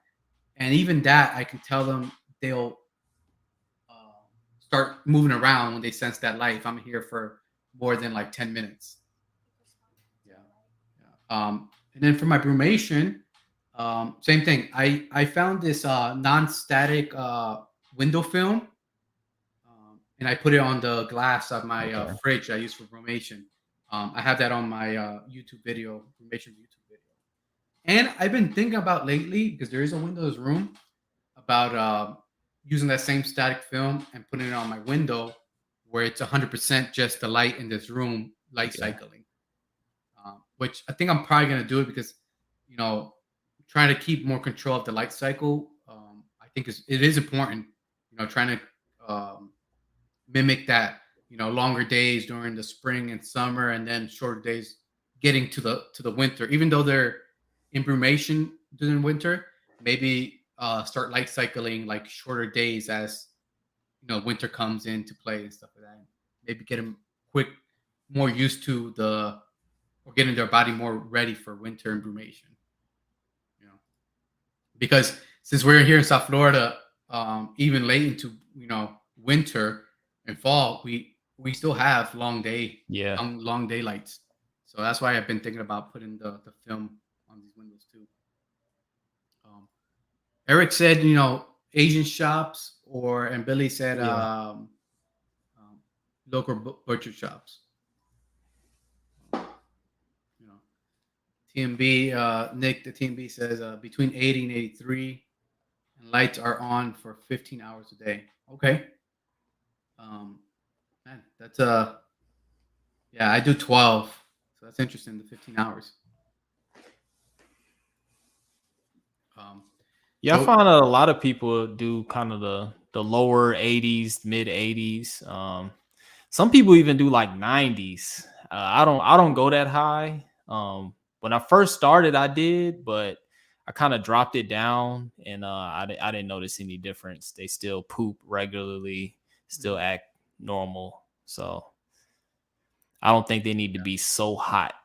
and even that I can tell them they'll start moving around when they sense that light. If I'm here for more than like 10 minutes. Yeah. And then for my brumation, same thing. I found this non-static window film, and I put it on the glass of my fridge I use for brumation. I have that on my YouTube video, brumation YouTube video. And I've been thinking about lately, because there is a Windows room, about using that same static film and putting it on my window where it's 100% just the light in this room, light cycling. Which I think I'm probably going to do it because, trying to keep more control of the light cycle. I think it is important, trying to mimic that, longer days during the spring and summer, and then shorter days getting to the winter. Even though they're in brumation during winter, maybe start light cycling like shorter days as winter comes into play and stuff like that. Maybe get them more used to or getting their body more ready for winter and brumation. Because since we're here in South Florida, even late into winter and fall, we still have long daylights. So that's why I've been thinking about putting the film on these windows too. Eric said, Asian shops, and Billy said local butcher shops. TMB, Nick, the TMB says between 80 and 83, and lights are on for 15 hours a day. Okay. Man, that's yeah, I do 12, so that's interesting. The 15 hours. Yeah, I find a lot of people do kind of the lower 80s, mid 80s. Some people even do like 90s. I don't go that high. When I first started, I did, but I kind of dropped it down, and I didn't notice any difference. They still poop regularly, still act normal. So I don't think they need to be so hot.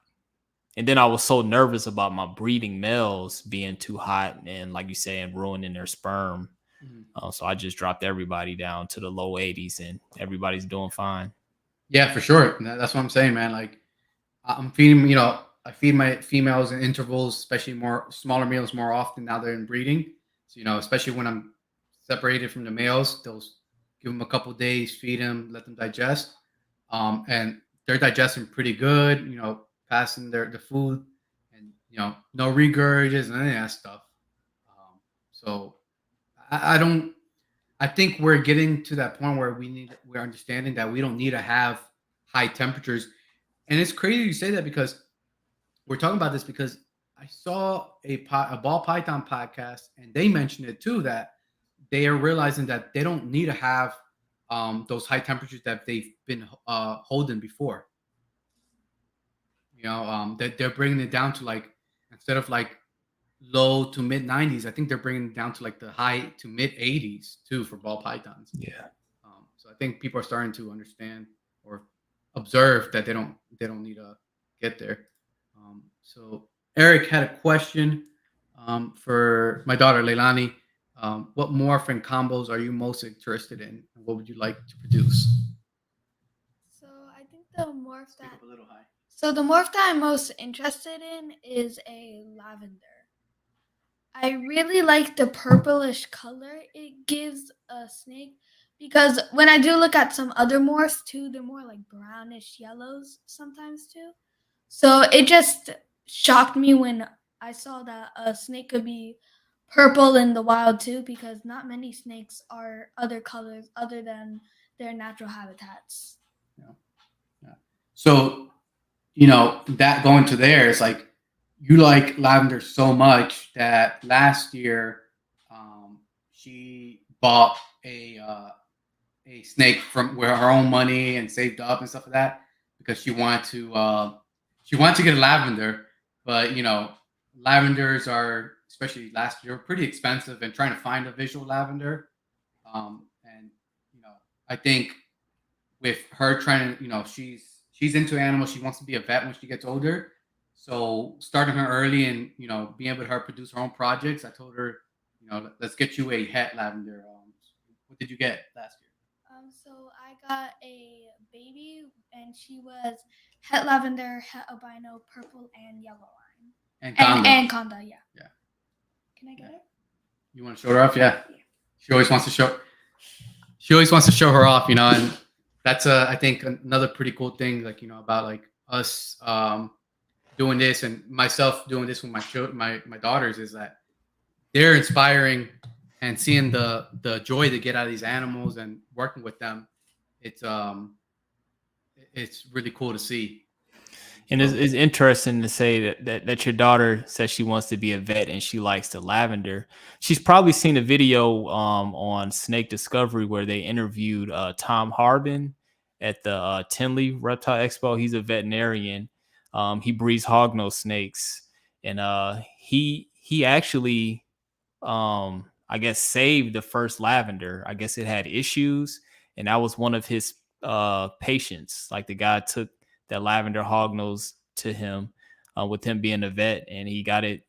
And then I was so nervous about my breeding males being too hot and, like you say, and ruining their sperm. So I just dropped everybody down to the low 80s, and everybody's doing fine. Yeah, for sure. That's what I'm saying, man. Like I'm feeding, I feed my females in intervals, especially more smaller males more often now they're in breeding. So, especially when I'm separated from the males, they'll give them a couple days, feed them, let them digest. And they're digesting pretty good, passing the food, and, no regurges and any of that stuff. So I think we're getting to that point where we're understanding that we don't need to have high temperatures. And it's crazy you say that, because we're talking about this because I saw a ball python podcast, and they mentioned it too, that they are realizing that they don't need to have those high temperatures that they've been holding before. That they're bringing it down to, like, instead of like low to mid 90s, I think they're bringing it down to like the high to mid 80s too for ball pythons. Yeah. So I think people are starting to understand or observe that they don't need to get there. So Eric had a question. For my daughter Leilani, what morph and combos are you most interested in? And what would you like to produce? So I think the morph Speak that up a little high. so the morph that I'm most interested in is a lavender. I really like the purplish color it gives a snake because when I do look at some other morphs too, they're more like brownish yellows sometimes too. So it just shocked me when I saw that a snake could be purple in the wild too, because not many snakes are other colors other than their natural habitats. Yeah. Yeah. So that going to there is like you like lavender so much that last year she bought a snake from where her own money and saved up and stuff like that because she wanted to get a lavender, but lavenders are, especially last year, pretty expensive, and trying to find a visual lavender, and I think with her trying to, she's into animals. She wants to be a vet when she gets older. So starting her early and being able to her produce her own projects, I told her, let's get you a het lavender. What did you get last year? So I got a baby, and she was het lavender, het albino, purple, and yellow line, And Conda. and conda. Yeah. Yeah. Can I get it? You want to show her off? Yeah. Yeah. She always wants to show. She always wants to show her off, and that's I think another pretty cool thing, like about like us doing this and myself doing this with my daughters, is that they're inspiring, and seeing the joy they get out of these animals and working with them. It's really cool to see. And it's interesting to say that your daughter says she wants to be a vet and she likes the lavender. She's probably seen a video on Snake Discovery where they interviewed Tom Harbin at the Tinley Reptile Expo. He's a veterinarian. He breeds hognose snakes, and he actually I guess saved the first lavender. I guess it had issues, and that was one of his patients. Like the guy took that lavender hognose to him with him being a vet, and he got it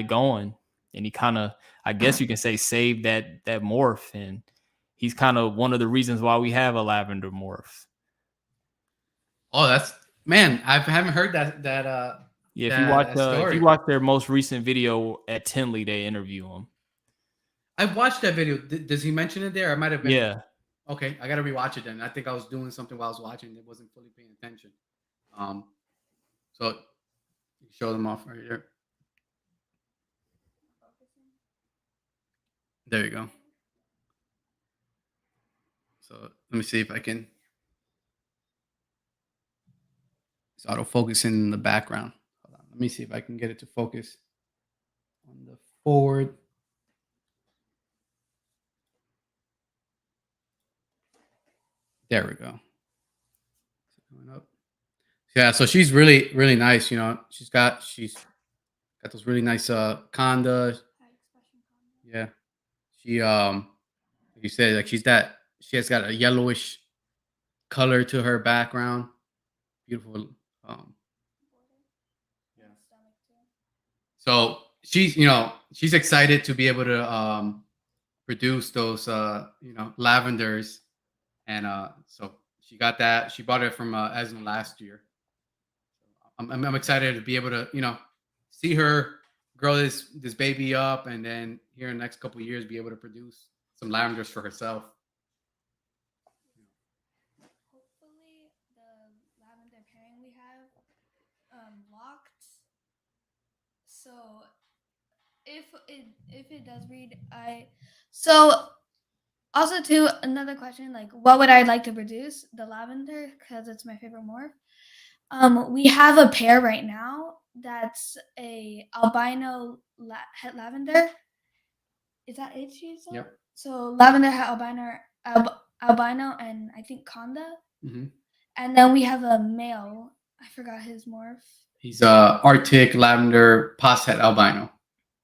going, and he kind of, I guess you can say, saved that morph, and he's kind of one of the reasons why we have a lavender morph. Oh, that's, man, I haven't heard that Yeah, if you watch their most recent video at Tinley, they interview him. I watched that video. Does he mention it there? I might have been. Yeah. Okay, I gotta rewatch it then. I think I was doing something while I was watching. It wasn't fully paying attention. So you show them off right here. There you go. So let me see if I can. It's autofocusing in the background. Hold on. Let me see if I can get it to focus on the forward. There we go. Going up. Yeah, so she's really, really nice. She's got those really nice conda. Yeah. She like you said, like she has got a yellowish color to her background. Beautiful. Yeah. So she's excited to be able to produce those lavenders, and so she got that. She bought it from Esma last year. I'm excited to be able to see her grow this baby up, and then here in the next couple of years be able to produce some lavenders for herself. Hopefully, the lavender pairing we have locked. So if it does breed, also too, another question, like what would I like to produce? The lavender, because it's my favorite morph. We have a pair right now that's a albino het lavender. Is that it? Yep. So lavender het albino, and I think conda. Mm-hmm. And then we have a male. I forgot his morph. He's Arctic lavender pos het albino.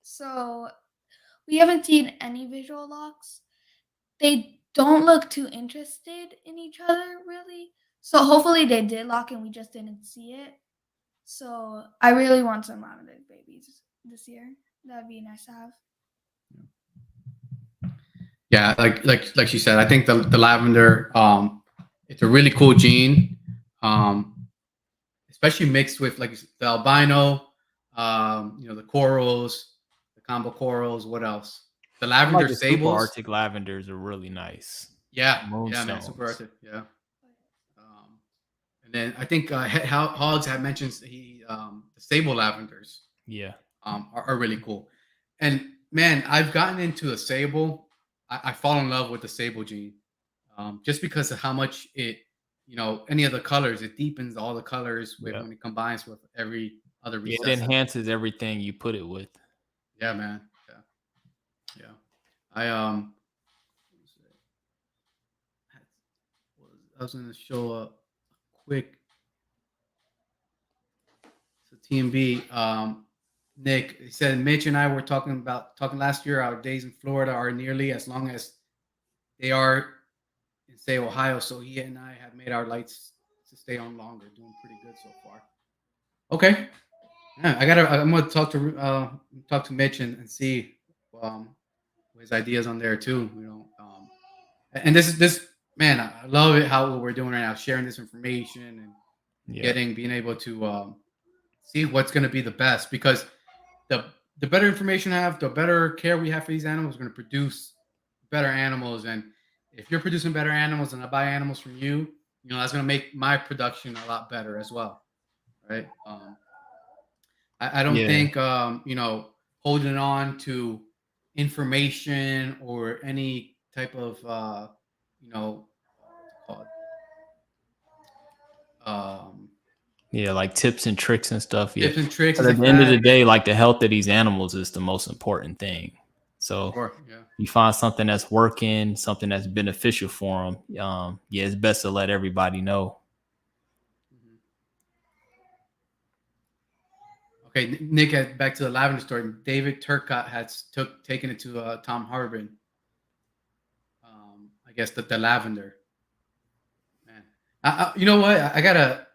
So we haven't seen any visual locks. They don't look too interested in each other, really. So hopefully they did lock and we just didn't see it. So I really want some lavender babies this year. That'd be nice to have. Yeah, like she said, I think the lavender, it's a really cool gene, especially mixed with like the albino, the corals, the combo corals. What else? The I like lavender the super sables. Arctic lavenders are really nice. Yeah, yeah, man, super Moonstones. Arctic. Yeah. Um, and then I think Hogs had mentioned the sable lavenders Yeah. are really cool. And man, I've gotten into a sable. I fall in love with the sable gene, just because of how much it, any of the colors, it deepens all the colors with Yeah. when it combines with every other Yeah, it recessive. enhances everything you put it with. Yeah, man. Yeah, yeah. I I was gonna show a quick. So TMB, Nick, he said Mitch and I were talking last year. Our days in Florida are nearly as long as they are in say Ohio. So he and I have made our lights to stay on longer. Doing pretty good so far. Okay, yeah, I'm gonna talk to Mitch and see um, his ideas on there too. And this man, I love it how what we're doing right now, sharing this information and Yeah. being able to see what's going to be the best, because the the better information I have, the better care we have for these animals, we're going to produce better animals. And if you're producing better animals and I buy animals from you, that's going to make my production a lot better as well, right? I don't Yeah. think holding on to information or any type of what's it called, um, Yeah, like tips and tricks and stuff. Yeah. tips and tricks But is at like the end of the that. day, like the health of these animals is the most important thing. So Sure, yeah. you find something that's working, something that's beneficial for them. Yeah, it's best to let everybody know. Mhm. Okay, Nick, back to the lavender story. David Turcott has taken it to Tom Harbin. I guess the lavender. Man, you know what? I gotta.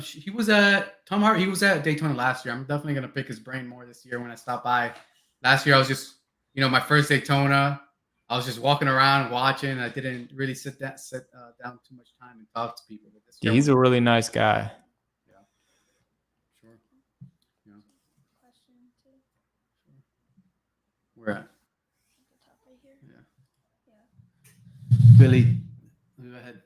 He was at Tom Hart. He was at Daytona last year. I'm definitely gonna pick his brain more this year when I stop by. Last year I was just, my first Daytona. I was just walking around watching. I didn't really sit down too much time and talk to people. But this Yeah, year, he's a really nice guy. yeah, sure. Yeah, Question too. sure. Where at? At the top right here. Yeah, Yeah. Billy, go ahead.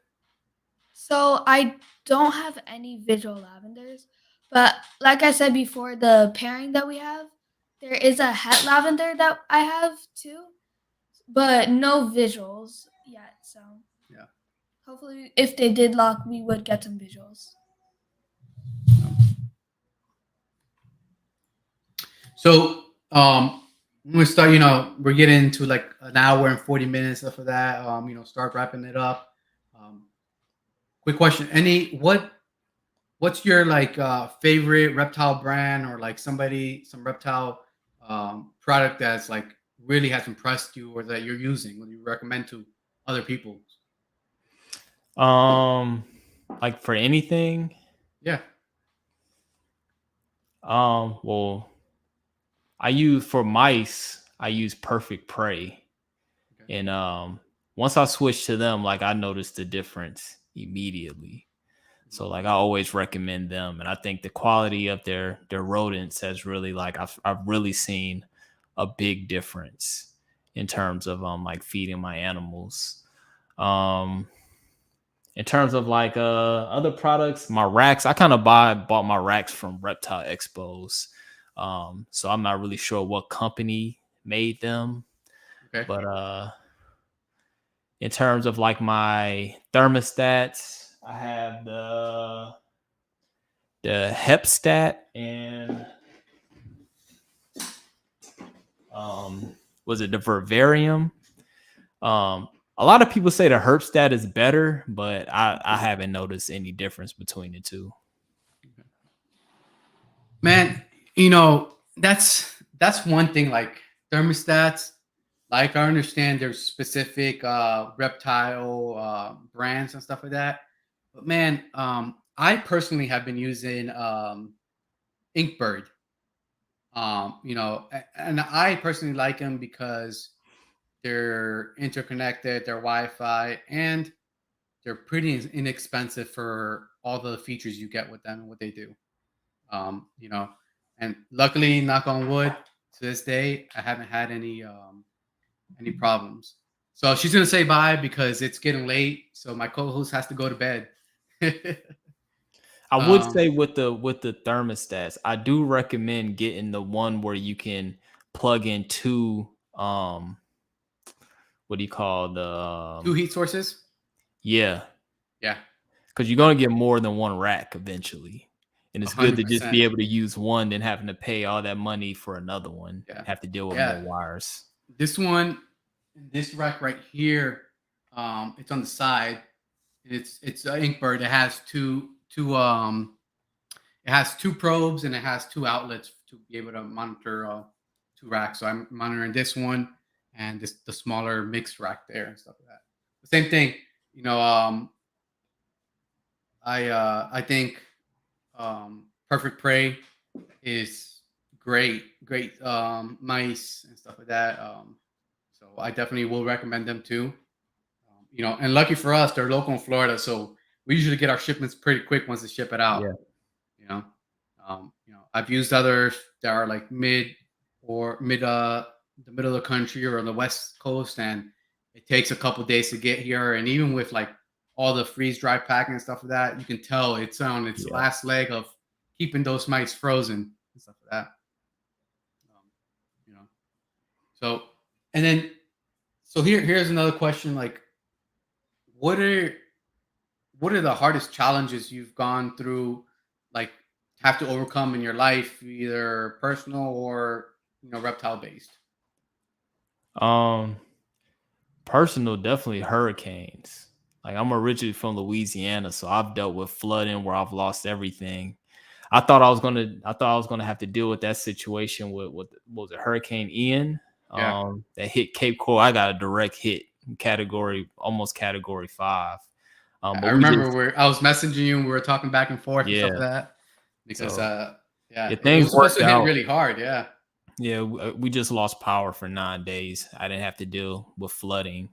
So I don't have any visual lavenders, but like I said before, the pairing that we have, there is a het lavender that I have too, but no visuals yet. So Yeah. hopefully, if they did lock, we would get some visuals. So, we start. We're getting into like an hour and 40 minutes after that. Start wrapping it up. Um, quick question: what's your like favorite reptile brand, or like some reptile product that's like really has impressed you, or that you're using, what you recommend to other people? Like for anything. Yeah. Well, I use for mice, I use Perfect Prey. Okay. And once I switched to them, like I noticed the difference immediately. So like I always recommend them, and I think the quality of their rodents has really like I've really seen a big difference in terms of like feeding my animals. Um in terms of like other products, my racks, I kind of bought my racks from Reptile Expos. So I'm not really sure what company made them, Okay. but in terms of like my thermostats, I have the Hepstat and was it the Vivarium? A lot of people say the Herpstat is better, but I haven't noticed any difference between the two. Man, that's one thing, like thermostats. Like I understand there's specific reptile brands and stuff like that. But man, I personally have been using Inkbird. And I personally like them because they're interconnected, they're Wi-Fi, and they're pretty inexpensive for all the features you get with them and what they do. Um, you know, and luckily, knock on wood, to this day, I haven't had any problems. So she's gonna say bye because it's getting late. So my co-host has to go to bed. I would um, say with the thermostats, I do recommend getting the one where you can plug in two what do you call the two heat sources. yeah, Yeah, because you're gonna get more than one rack eventually. And a it's good hundred to just be percent. able to use one than having to pay all that money for another one, Yeah, have to deal with yeah. more wires. This one, this rack right here, it's on the side. It's an Inkbird. It has it has two probes and it has two outlets to be able to monitor two racks. So I'm monitoring this one and this the smaller mixed rack there and stuff like that. The same thing, you know. I think Perfect Prey is great mice and stuff like that. So I definitely will recommend them too. And lucky for us, they're local in Florida, so we usually get our shipments pretty quick once they ship it out. Yeah. You know, I've used others that are like mid the middle of the country or on the west coast, and it takes a couple days to get here. And even with like all the freeze dry packing and stuff like that, you can tell it's on its Yeah. last leg of keeping those mice frozen and stuff like that. Um, you know, so and then here's another question: like, what are what are the hardest challenges you've gone through, like have to overcome in your life, either personal or reptile based? Um Personal, definitely hurricanes. Like I'm originally from Louisiana, so I've dealt with flooding where I've lost everything. I thought I was gonna have to deal with that situation with what was it, Hurricane Ian, Yeah, that hit Cape Coral. I got a direct hit, almost category 5. I But we remember just where I was messaging you and we were talking back and forth and stuff yeah. like that because So yeah, yeah, it things was supposed worked to hit out. really hard. Yeah, Yeah, we just lost power for 9 days. I didn't have to deal with flooding.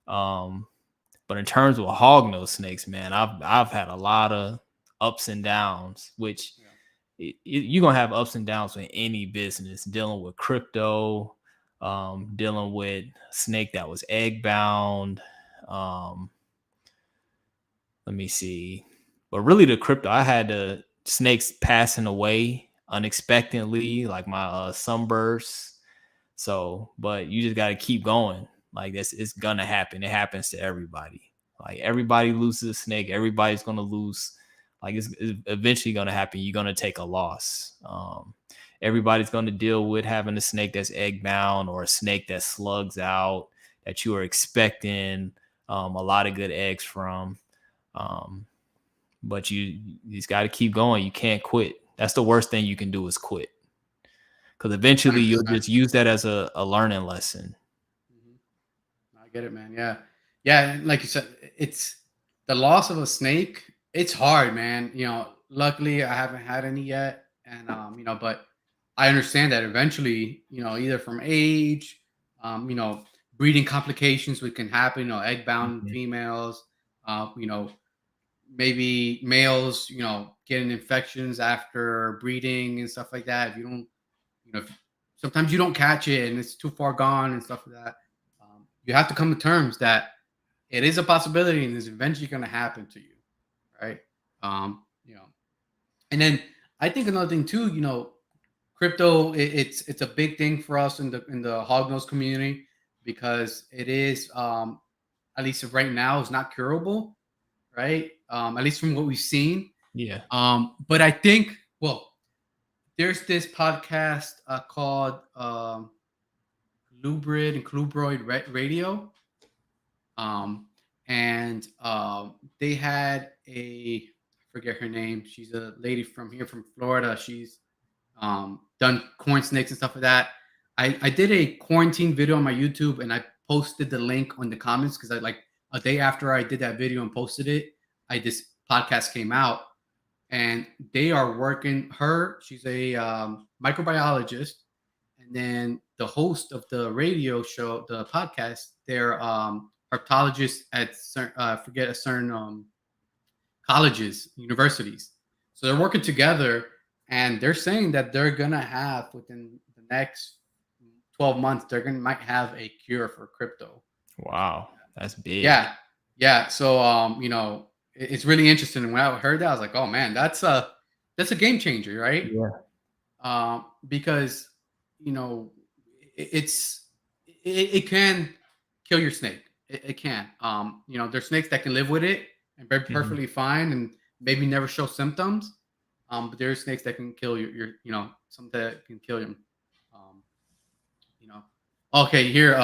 Um, But in terms of hognose snakes, man, I've had a lot of ups and downs, which yeah. you're gonna have ups and downs with any business dealing with crypto, dealing with snake that was egg bound. Um, Let me see, but really the crypto, I had the snakes passing away unexpectedly, like my sunbursts. So, but you just got to keep going. Like this, it's gonna happen. It happens to everybody. Like everybody loses a snake. Everybody's gonna lose. Like it's eventually gonna happen. You're gonna take a loss. Everybody's gonna deal with having a snake that's egg bound or a snake that slugs out that you are expecting a lot of good eggs from. Um, but you just got to keep going. You can't quit. That's the worst thing you can do is quit, because eventually Hundred you'll percent. just use that as a learning lesson. I get it, man. Yeah, yeah. And like you said, it's the loss of a snake. It's hard, man. Luckily I haven't had any yet, and but I understand that eventually, either from age, breeding complications which can happen. Egg bound Mhm. females, maybe males, getting infections after breeding and stuff like that. If you don't, if, sometimes you don't catch it and it's too far gone and stuff like that. You have to come to terms that it is a possibility and it's eventually going to happen to you, right? Um, you know, and then I think another thing too, crypto, it's a big thing for us in the hognose community because it is at least right now is not curable, right? At least from what we've seen. Yeah. But I think, well, there's this podcast called Lubrid and Clubroid Radio. Um, and they had I forget her name. She's a lady from here from Florida. She's done corn snakes and stuff like that. I did a quarantine video on my YouTube and I posted the link on the comments because I like a day after I did that video and posted it, this podcast came out and they are working her. She's a microbiologist, and then the host of the radio show, the podcast, they're herpetologists at forget a certain colleges, universities. So they're working together, and they're saying that they're gonna have within the next 12 months, they're gonna might have a cure for crypto. Wow, that's big. Yeah, yeah. So it's really interesting. And when I heard that, I was like, oh man, that's a game changer, right? Yeah. Because you know it's it can kill your snake. It can. There's snakes that can live with it and be perfectly fine and maybe never show symptoms. But there's snakes that can kill your some that can kill them. Um, you know. Okay, here,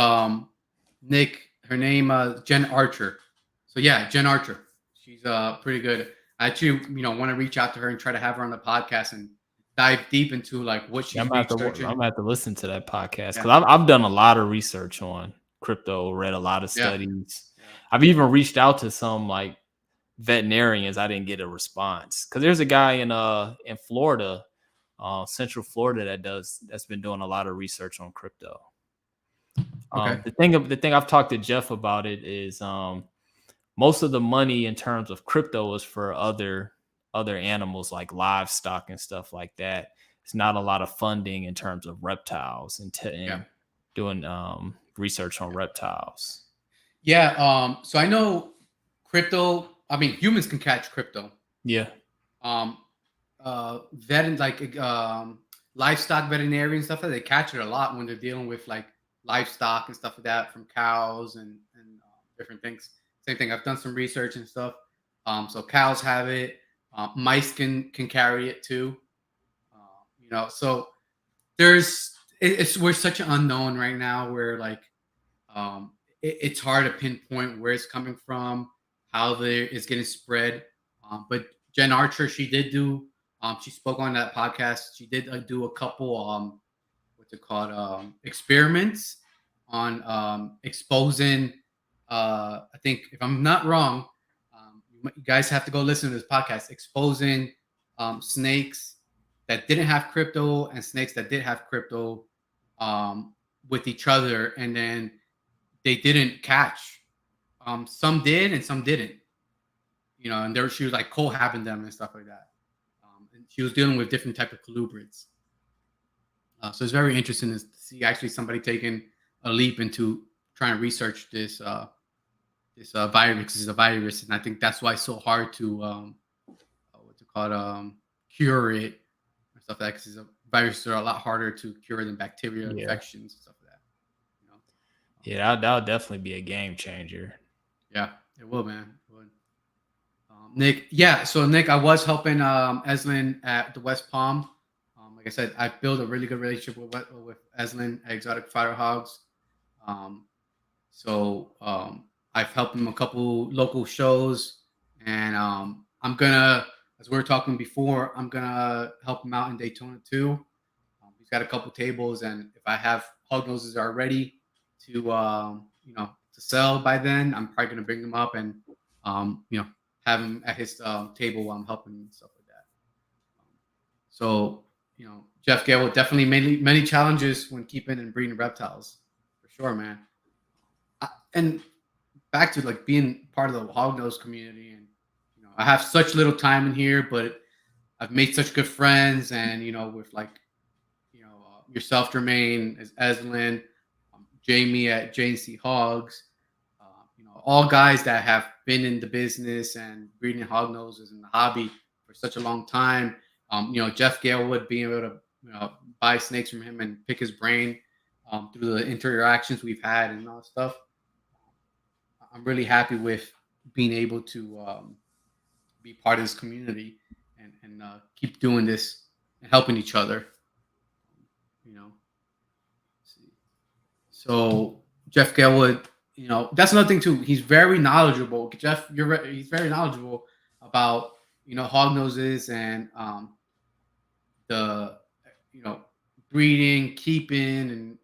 Nick, her name Jen Archer. So yeah, Jen Archer. She's pretty good. I actually, want to reach out to her and try to have her on the podcast and dive deep into like what she's researching. I'm gonna have to listen to that podcast because I've done a lot of research on crypto, read a lot of studies. Yeah. I've even reached out to some like veterinarians. I didn't get a response because there's a guy in Florida, Central Florida, that's been doing a lot of research on crypto. Okay. The thing I've talked to Jeff about it is most of the money in terms of crypto is for other animals like livestock and stuff like that. It's not a lot of funding in terms of reptiles and doing research on reptiles. Yeah. So I know crypto. I mean, humans can catch crypto. Yeah. Livestock veterinarians stuff like that, they catch it a lot when they're dealing with like livestock and stuff like that from cows and different things. Same thing. I've done some research and stuff. So cows have it. Mice can carry it too. So we're such an unknown right now where like it's hard to pinpoint where it's coming from, how it's getting spread. But Jen Archer, she did do. She spoke on that podcast. She did do a couple what's it called experiments on exposing. I think if I'm not wrong, you guys have to go listen to this podcast. Exposing snakes that didn't have crypto and snakes that did have crypto with each other, and then they didn't catch. Some did and some didn't. And she was like cohabiting them and stuff like that. And she was dealing with different type of colubrids. So it's very interesting to see actually somebody taking a leap into trying to research this virus. This is a virus, and I think that's why it's so hard to cure it and stuff like that. Because viruses are a lot harder to cure than bacteria infections and stuff like that. Yeah, that'll definitely be a game changer. Yeah, it will, man. It would. Nick, yeah. So Nick, I was helping Eslin at the West Palm. Like I said, I built a really good relationship with Eslin at Exotic Fighter Hogs. I've helped him a couple local shows, and I'm gonna, as we were talking before, I'm gonna help him out in Daytona too. He's got a couple tables, and if I have Hognoses are ready to sell by then, I'm probably gonna bring them up and have him at his table while I'm helping him and stuff like that. Jeff Gale definitely many challenges when keeping and breeding reptiles, for sure, man. And back to like being part of the Hognose community, and I have such little time in here, but I've made such good friends, and with yourself, Germaine, as Eslin, Jamie at JNC Hogs, all guys that have been in the business and breeding hognoses in the hobby for such a long time. Jeff Galewood being able to buy snakes from him and pick his brain through the interactions we've had and all that stuff. I'm really happy with being able to be part of this community and keep doing this and helping each other. So Jeff Galewood, that's another thing too. He's very knowledgeable. Jeff, he's very knowledgeable about hognoses and the breeding, keeping, and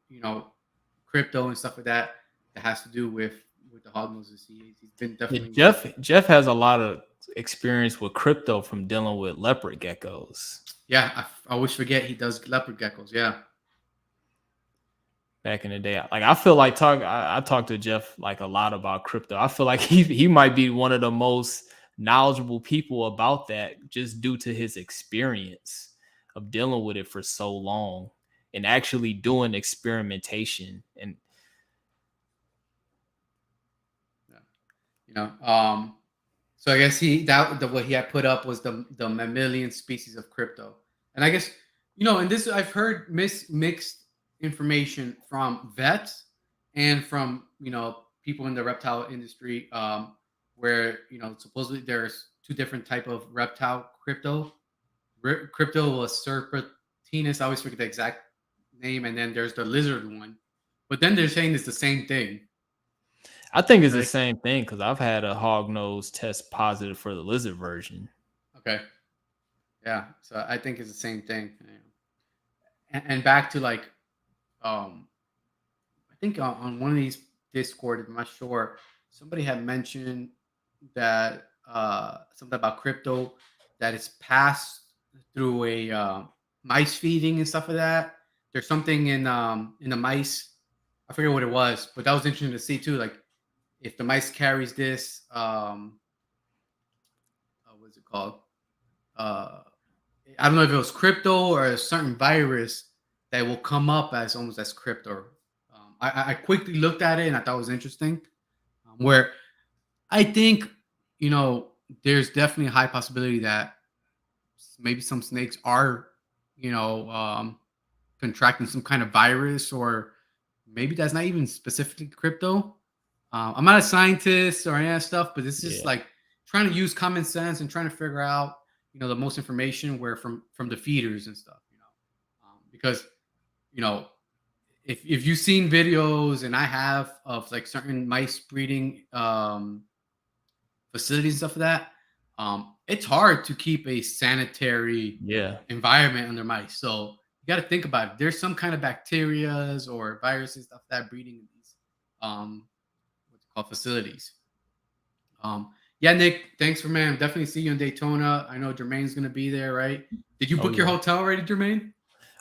crypto and stuff like that has to do with the hognoses. He's been definitely Jeff has a lot of experience with crypto from dealing with leopard geckos. Yeah, I always forget he does leopard geckos. Yeah. Back in the day, like I feel like I talked to Jeff like a lot about crypto. I feel like he might be one of the most knowledgeable people about that, just due to his experience of dealing with it for so long and actually doing experimentation. And You know, so I guess what he had put up was the mammalian species of crypto, and I guess and this I've heard mixed information from vets and from people in the reptile industry, where supposedly there's two different type of reptile crypto. Crypto was serpentinus. I always forget the exact name, and then there's the lizard one, but then they're saying it's the same thing. I think it's the Right? same thing because I've had a Hognose test positive for the lizard version. Okay. Yeah. So I think it's the same thing. And back to like, I think on one of these Discord, I'm not sure, somebody had mentioned that something about crypto that it's passed through a mice feeding and stuff like that. There's something in the mice. I forget what it was, but that was interesting to see too. Like if the mice carries this, what's it called? I don't know if it was crypto or a certain virus that will come up as almost as crypto. I quickly looked at it and I thought it was interesting. Where I think there's definitely a high possibility that maybe some snakes are you know contracting some kind of virus, or maybe that's not even specifically crypto. I'm not a scientist or any of that stuff, but this is Yeah. like trying to use common sense and trying to figure out, the most information where from the feeders and stuff, because you know, if you've seen videos, and I have, of like certain mice breeding facilities and stuff like that, it's hard to keep a sanitary Yeah. environment under mice. So you got to think about it. There's some kind of bacterias or viruses stuff that breeding in these what's it called facilities. Yeah, Nick, thanks for definitely see you in Daytona. I know Germaine's gonna be there, right? Did you Oh book your yeah. hotel already, Germaine?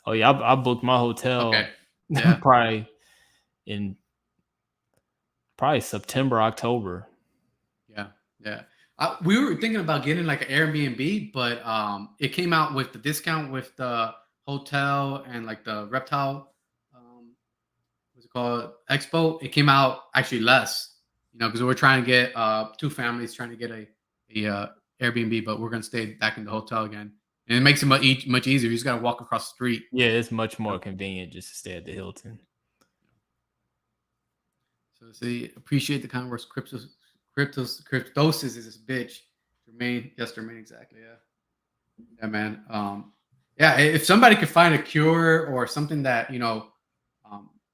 Oh yeah. I booked my Okay. hotel Yeah. probably in September, October. Yeah. Yeah. We were thinking about getting like an Airbnb, but it came out with the discount with the hotel and like the reptile, what's it called, expo. It came out actually less, because we're trying to get two families trying to get a Airbnb, but we're gonna stay back in the hotel again, and it makes it much easier. You just gotta walk across the street. Yeah, it's much more Yeah. convenient just to stay at the Hilton. So see, appreciate the kind words. Cryptosis is this bitch. Germaine, yes, Germaine, exactly. Yeah. Yeah, man. Yeah, if somebody could find a cure or something that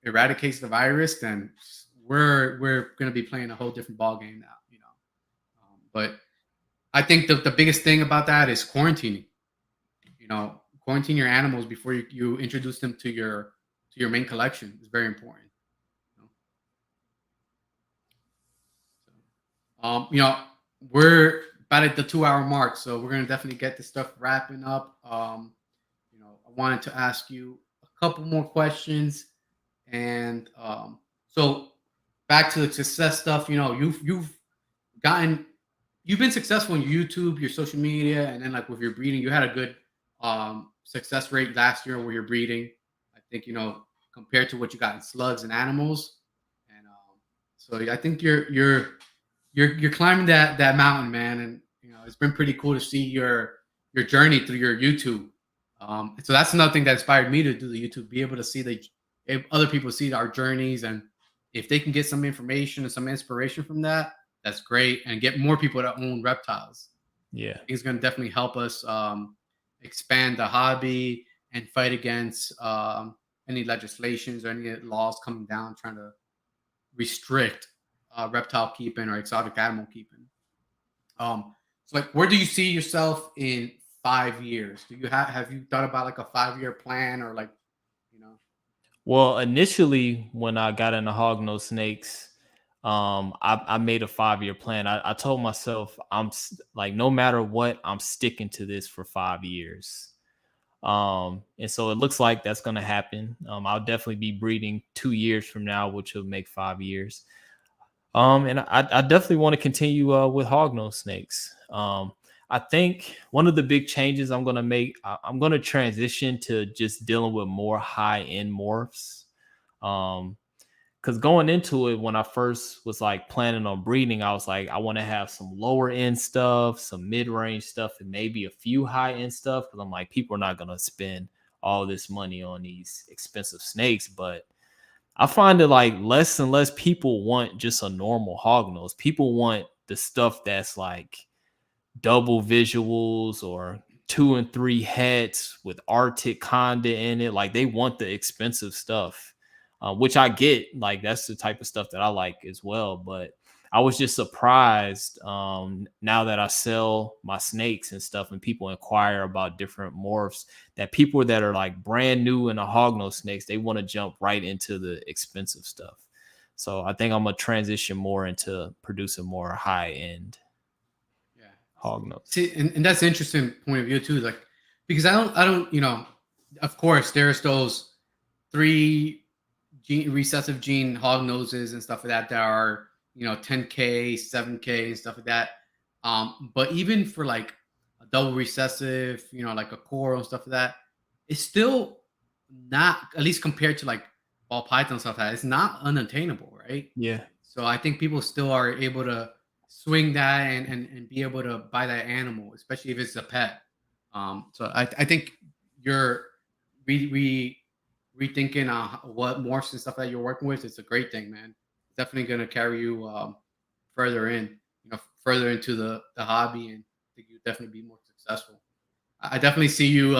eradicates the virus, then we're gonna be playing a whole different ball game now. But I think the biggest thing about that is quarantining. Quarantine your animals before you introduce them to your main collection is very important. We're about at the 2 hour mark, so we're gonna definitely get this stuff wrapping up. I wanted to ask you a couple more questions, and so back to the success stuff. Gotten you've been successful in your YouTube, your social media, and then like with your breeding, you had a good success rate last year where you're breeding. I think compared to what you got in slugs and animals, and so I think you're climbing that mountain, man, and it's been pretty cool to see your journey through your YouTube. So that's another thing that inspired me to do the YouTube, be able to see if other people see our journeys, and if they can get some information and some inspiration from that, that's great, and get more people to own reptiles. Yeah. It's going to definitely help us expand the hobby and fight against any legislations or any laws coming down trying to restrict reptile keeping or exotic animal keeping. So like, where do you see yourself in 5 years? Do you have you thought about like a 5 year plan, or like, you know? Well, initially when I got into hognose snakes, I made a 5-year plan. I told myself like, no matter what, I'm sticking to this for 5 years. And so it looks like that's going to happen. I'll definitely be breeding 2 years from now, which will make 5 years. And I definitely want to continue with hognose snakes. I think one of the big changes I'm going to make, I'm going to transition to just dealing with more high end morphs. Because going into it, when I first was like planning on breeding, I was like, I want to have some lower end stuff, some mid range stuff, and maybe a few high end stuff. Because I'm like, people are not going to spend all this money on these expensive snakes. But I find it like less and less people want just a normal hognose. People want the stuff that's like double visuals or 2 and 3 heads with Arctic conda in it. Like, they want the expensive stuff, which I get. Like, that's the type of stuff that I like as well. But I was just surprised now that I sell my snakes and stuff and people inquire about different morphs, that people that are like brand new in the hognose snakes, they want to jump right into the expensive stuff. So I think I'm going to transition more into producing more high end hognose. See, and that's an interesting point of view too. Like, because I don't, you know, of course there's those 3 recessive gene hognoses and stuff like that are, you know, 10K, 7K and stuff like that. But even for like a double recessive, you know, like a coral and stuff like that, it's still not, at least compared to like ball python stuff like that, it's not unattainable, right? Yeah. So I think people still are able to swing that and be able to buy that animal, especially if it's a pet. So I think you're rethinking what morphs and stuff that you're working with. It's a great thing, man. It's definitely going to carry you further in, you know, further into the hobby, and I think you definitely be more successful. I definitely see you,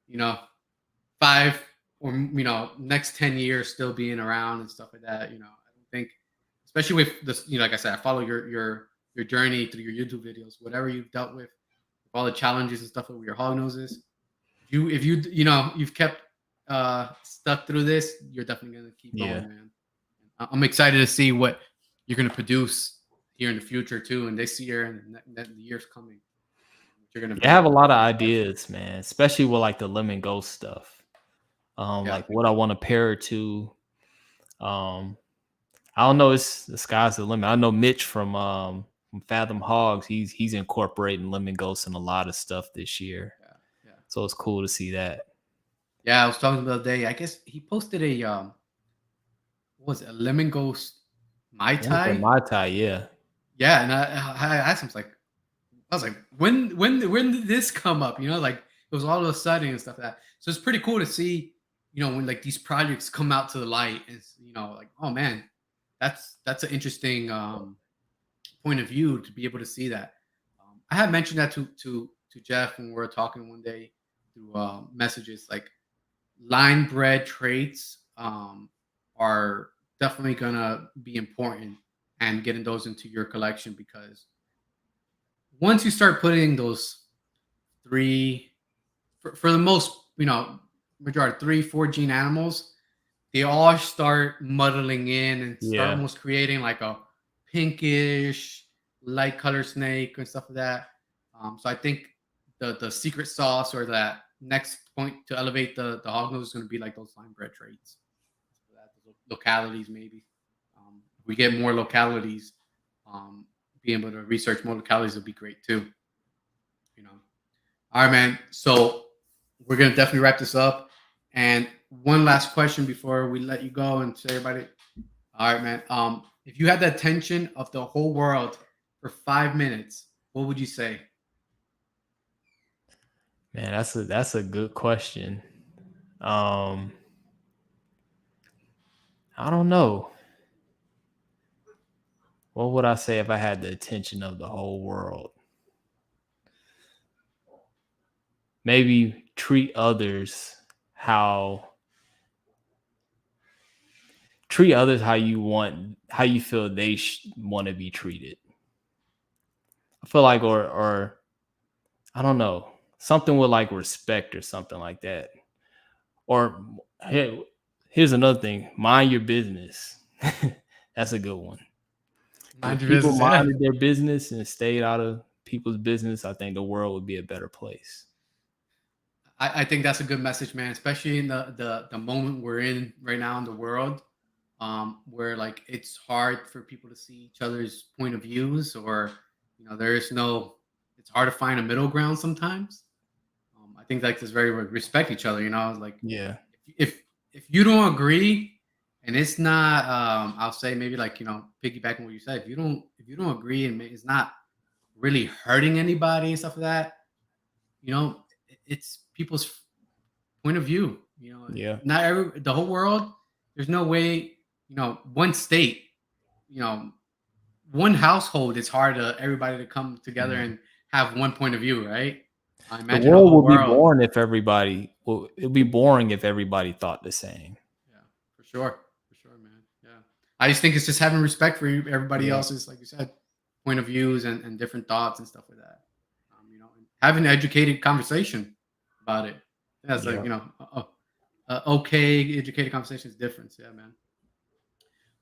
you know, 5 or, you know, next 10 years still being around and stuff like that. You know, I don't think, especially with this, you know, like I said, I follow your journey through your YouTube videos, whatever you've dealt with all the challenges and stuff with your hog noses. If you know, you've kept stuck through this, you're definitely gonna keep going, man. I'm excited to see what you're gonna produce here in the future too, and this year and the years coming. You're gonna I have a lot of ideas, man, especially with like the lemon ghost stuff. Like what I want to pair it to. I don't know. It's the sky's the limit. I know Mitch from Fathom Hogs. He's incorporating lemon ghosts in a lot of stuff this year. Yeah. So it's cool to see that. Yeah, I was talking about the day. I guess he posted a what was it, a lemon ghost Mai Tai? Mai Tai, yeah. Yeah, and I asked him, I was like, when did this come up? You know, like it was all of a sudden and stuff like that. So it's pretty cool to see, you know, when like these projects come out to the light, and you know, like, oh man, that's an interesting point of view to be able to see that. I had mentioned that to Jeff when we were talking one day through messages. Like, line bred traits are definitely gonna be important, and getting those into your collection, because once you start putting those 3, for the most, you know, majority 3-4 gene animals, they all start muddling in and start almost creating like a pinkish light color snake and stuff like that. So I think the secret sauce, or that next point to elevate the hognose, is going to be like those line bred traits. Localities, maybe. We get more localities. Being able to research more localities would be great too. You know. All right, man. So we're gonna definitely wrap this up. And one last question before we let you go and say everybody. All right, man. If you had the attention of the whole world for 5 minutes, what would you say? Man, that's a good question. I don't know. What would I say if I had the attention of the whole world? Maybe treat others how you feel they want to be treated. I feel like, or I don't know, something with like respect or something like that. Or here's another thing: mind your business. That's a good one. Mind If your people business, yeah. minded their business and stayed out of people's business, I think the world would be a better place. I think that's a good message, man. Especially in the moment we're in right now in the world, where like it's hard for people to see each other's point of views, or there is no. It's hard to find a middle ground sometimes. I think like this very respect each other. Like Yeah. if you don't agree, and it's not, I'll say maybe like piggybacking what you said. If you don't agree and it's not really hurting anybody and stuff like that, it's people's point of view. Yeah. Not the whole world. There's no way. One state. You know, one household. It's hard to everybody to come together and have one point of view, right? I The imagine the world whole would be world. boring if everybody. Well, it'd be boring if everybody thought the same. Yeah, for sure, man. Yeah, I just think it's just having respect for everybody Yeah. else's, like you said, point of views and different thoughts and stuff like that. And having an educated conversation about it. That's like okay, educated conversation is different. Yeah, man.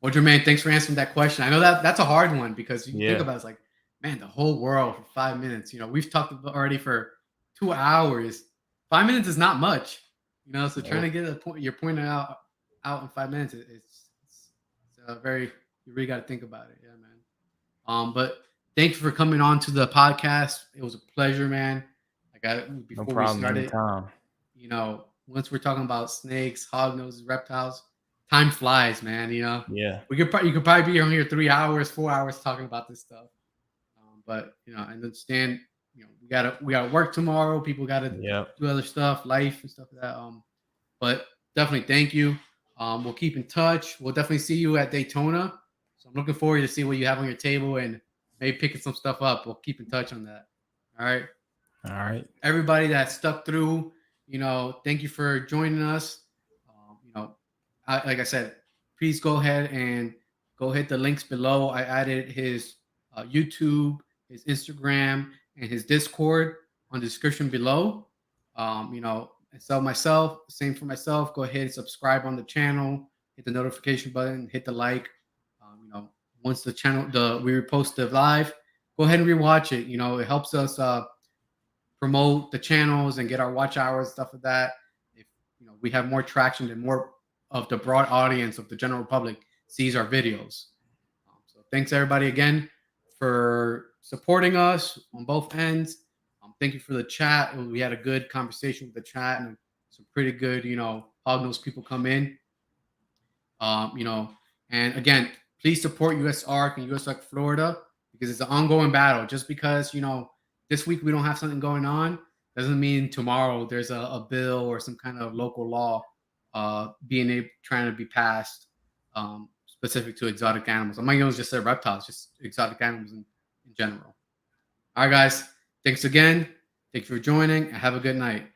Well, Germaine, thanks for answering that question. I know that's a hard one because you think Yeah. about it, it's like, man, the whole world for 5 minutes. We've talked already for 2 hours. 5 minutes is not much. So trying to get a point, you're pointing out in 5 minutes. It's very, you really got to think about it. Yeah, man. But thank you for coming on to the podcast. It was a pleasure, man. No Before we problem. started, Anytime. once we're talking about snakes, hognoses, reptiles, time flies, man. Yeah. You could probably be on here 3 hours, 4 hours talking about this stuff. But I understand. We gotta work tomorrow. People gotta Yeah. do other stuff, life and stuff like that. But definitely thank you. We'll keep in touch. We'll definitely see you at Daytona. So I'm looking forward to see what you have on your table and maybe picking some stuff up. We'll keep in touch on that. All right. All right. Everybody that stuck through, thank you for joining us. Like I said, please go ahead and go hit the links below. I added his YouTube, his Instagram, and his Discord on the description below. And so myself, same for myself. Go ahead and subscribe on the channel, hit the notification button, hit the like. Once the channel, we repost the live, go ahead and rewatch it. It helps us promote the channels and get our watch hours, stuff like that. If we have more traction and more of the broad audience of the general public sees our videos. So thanks everybody again for supporting us on both ends. Thank you for the chat. We had a good conversation with the chat and some pretty good, Hognose people come in. And again, please support US ARC and US ARC Florida because it's an ongoing battle. Just because, this week we don't have something going on doesn't mean tomorrow there's a bill or some kind of local law trying to be passed specific to exotic animals. I'm not going to just say reptiles, just exotic animals in general. All right, guys. Thanks again. Thanks for joining and have a good night.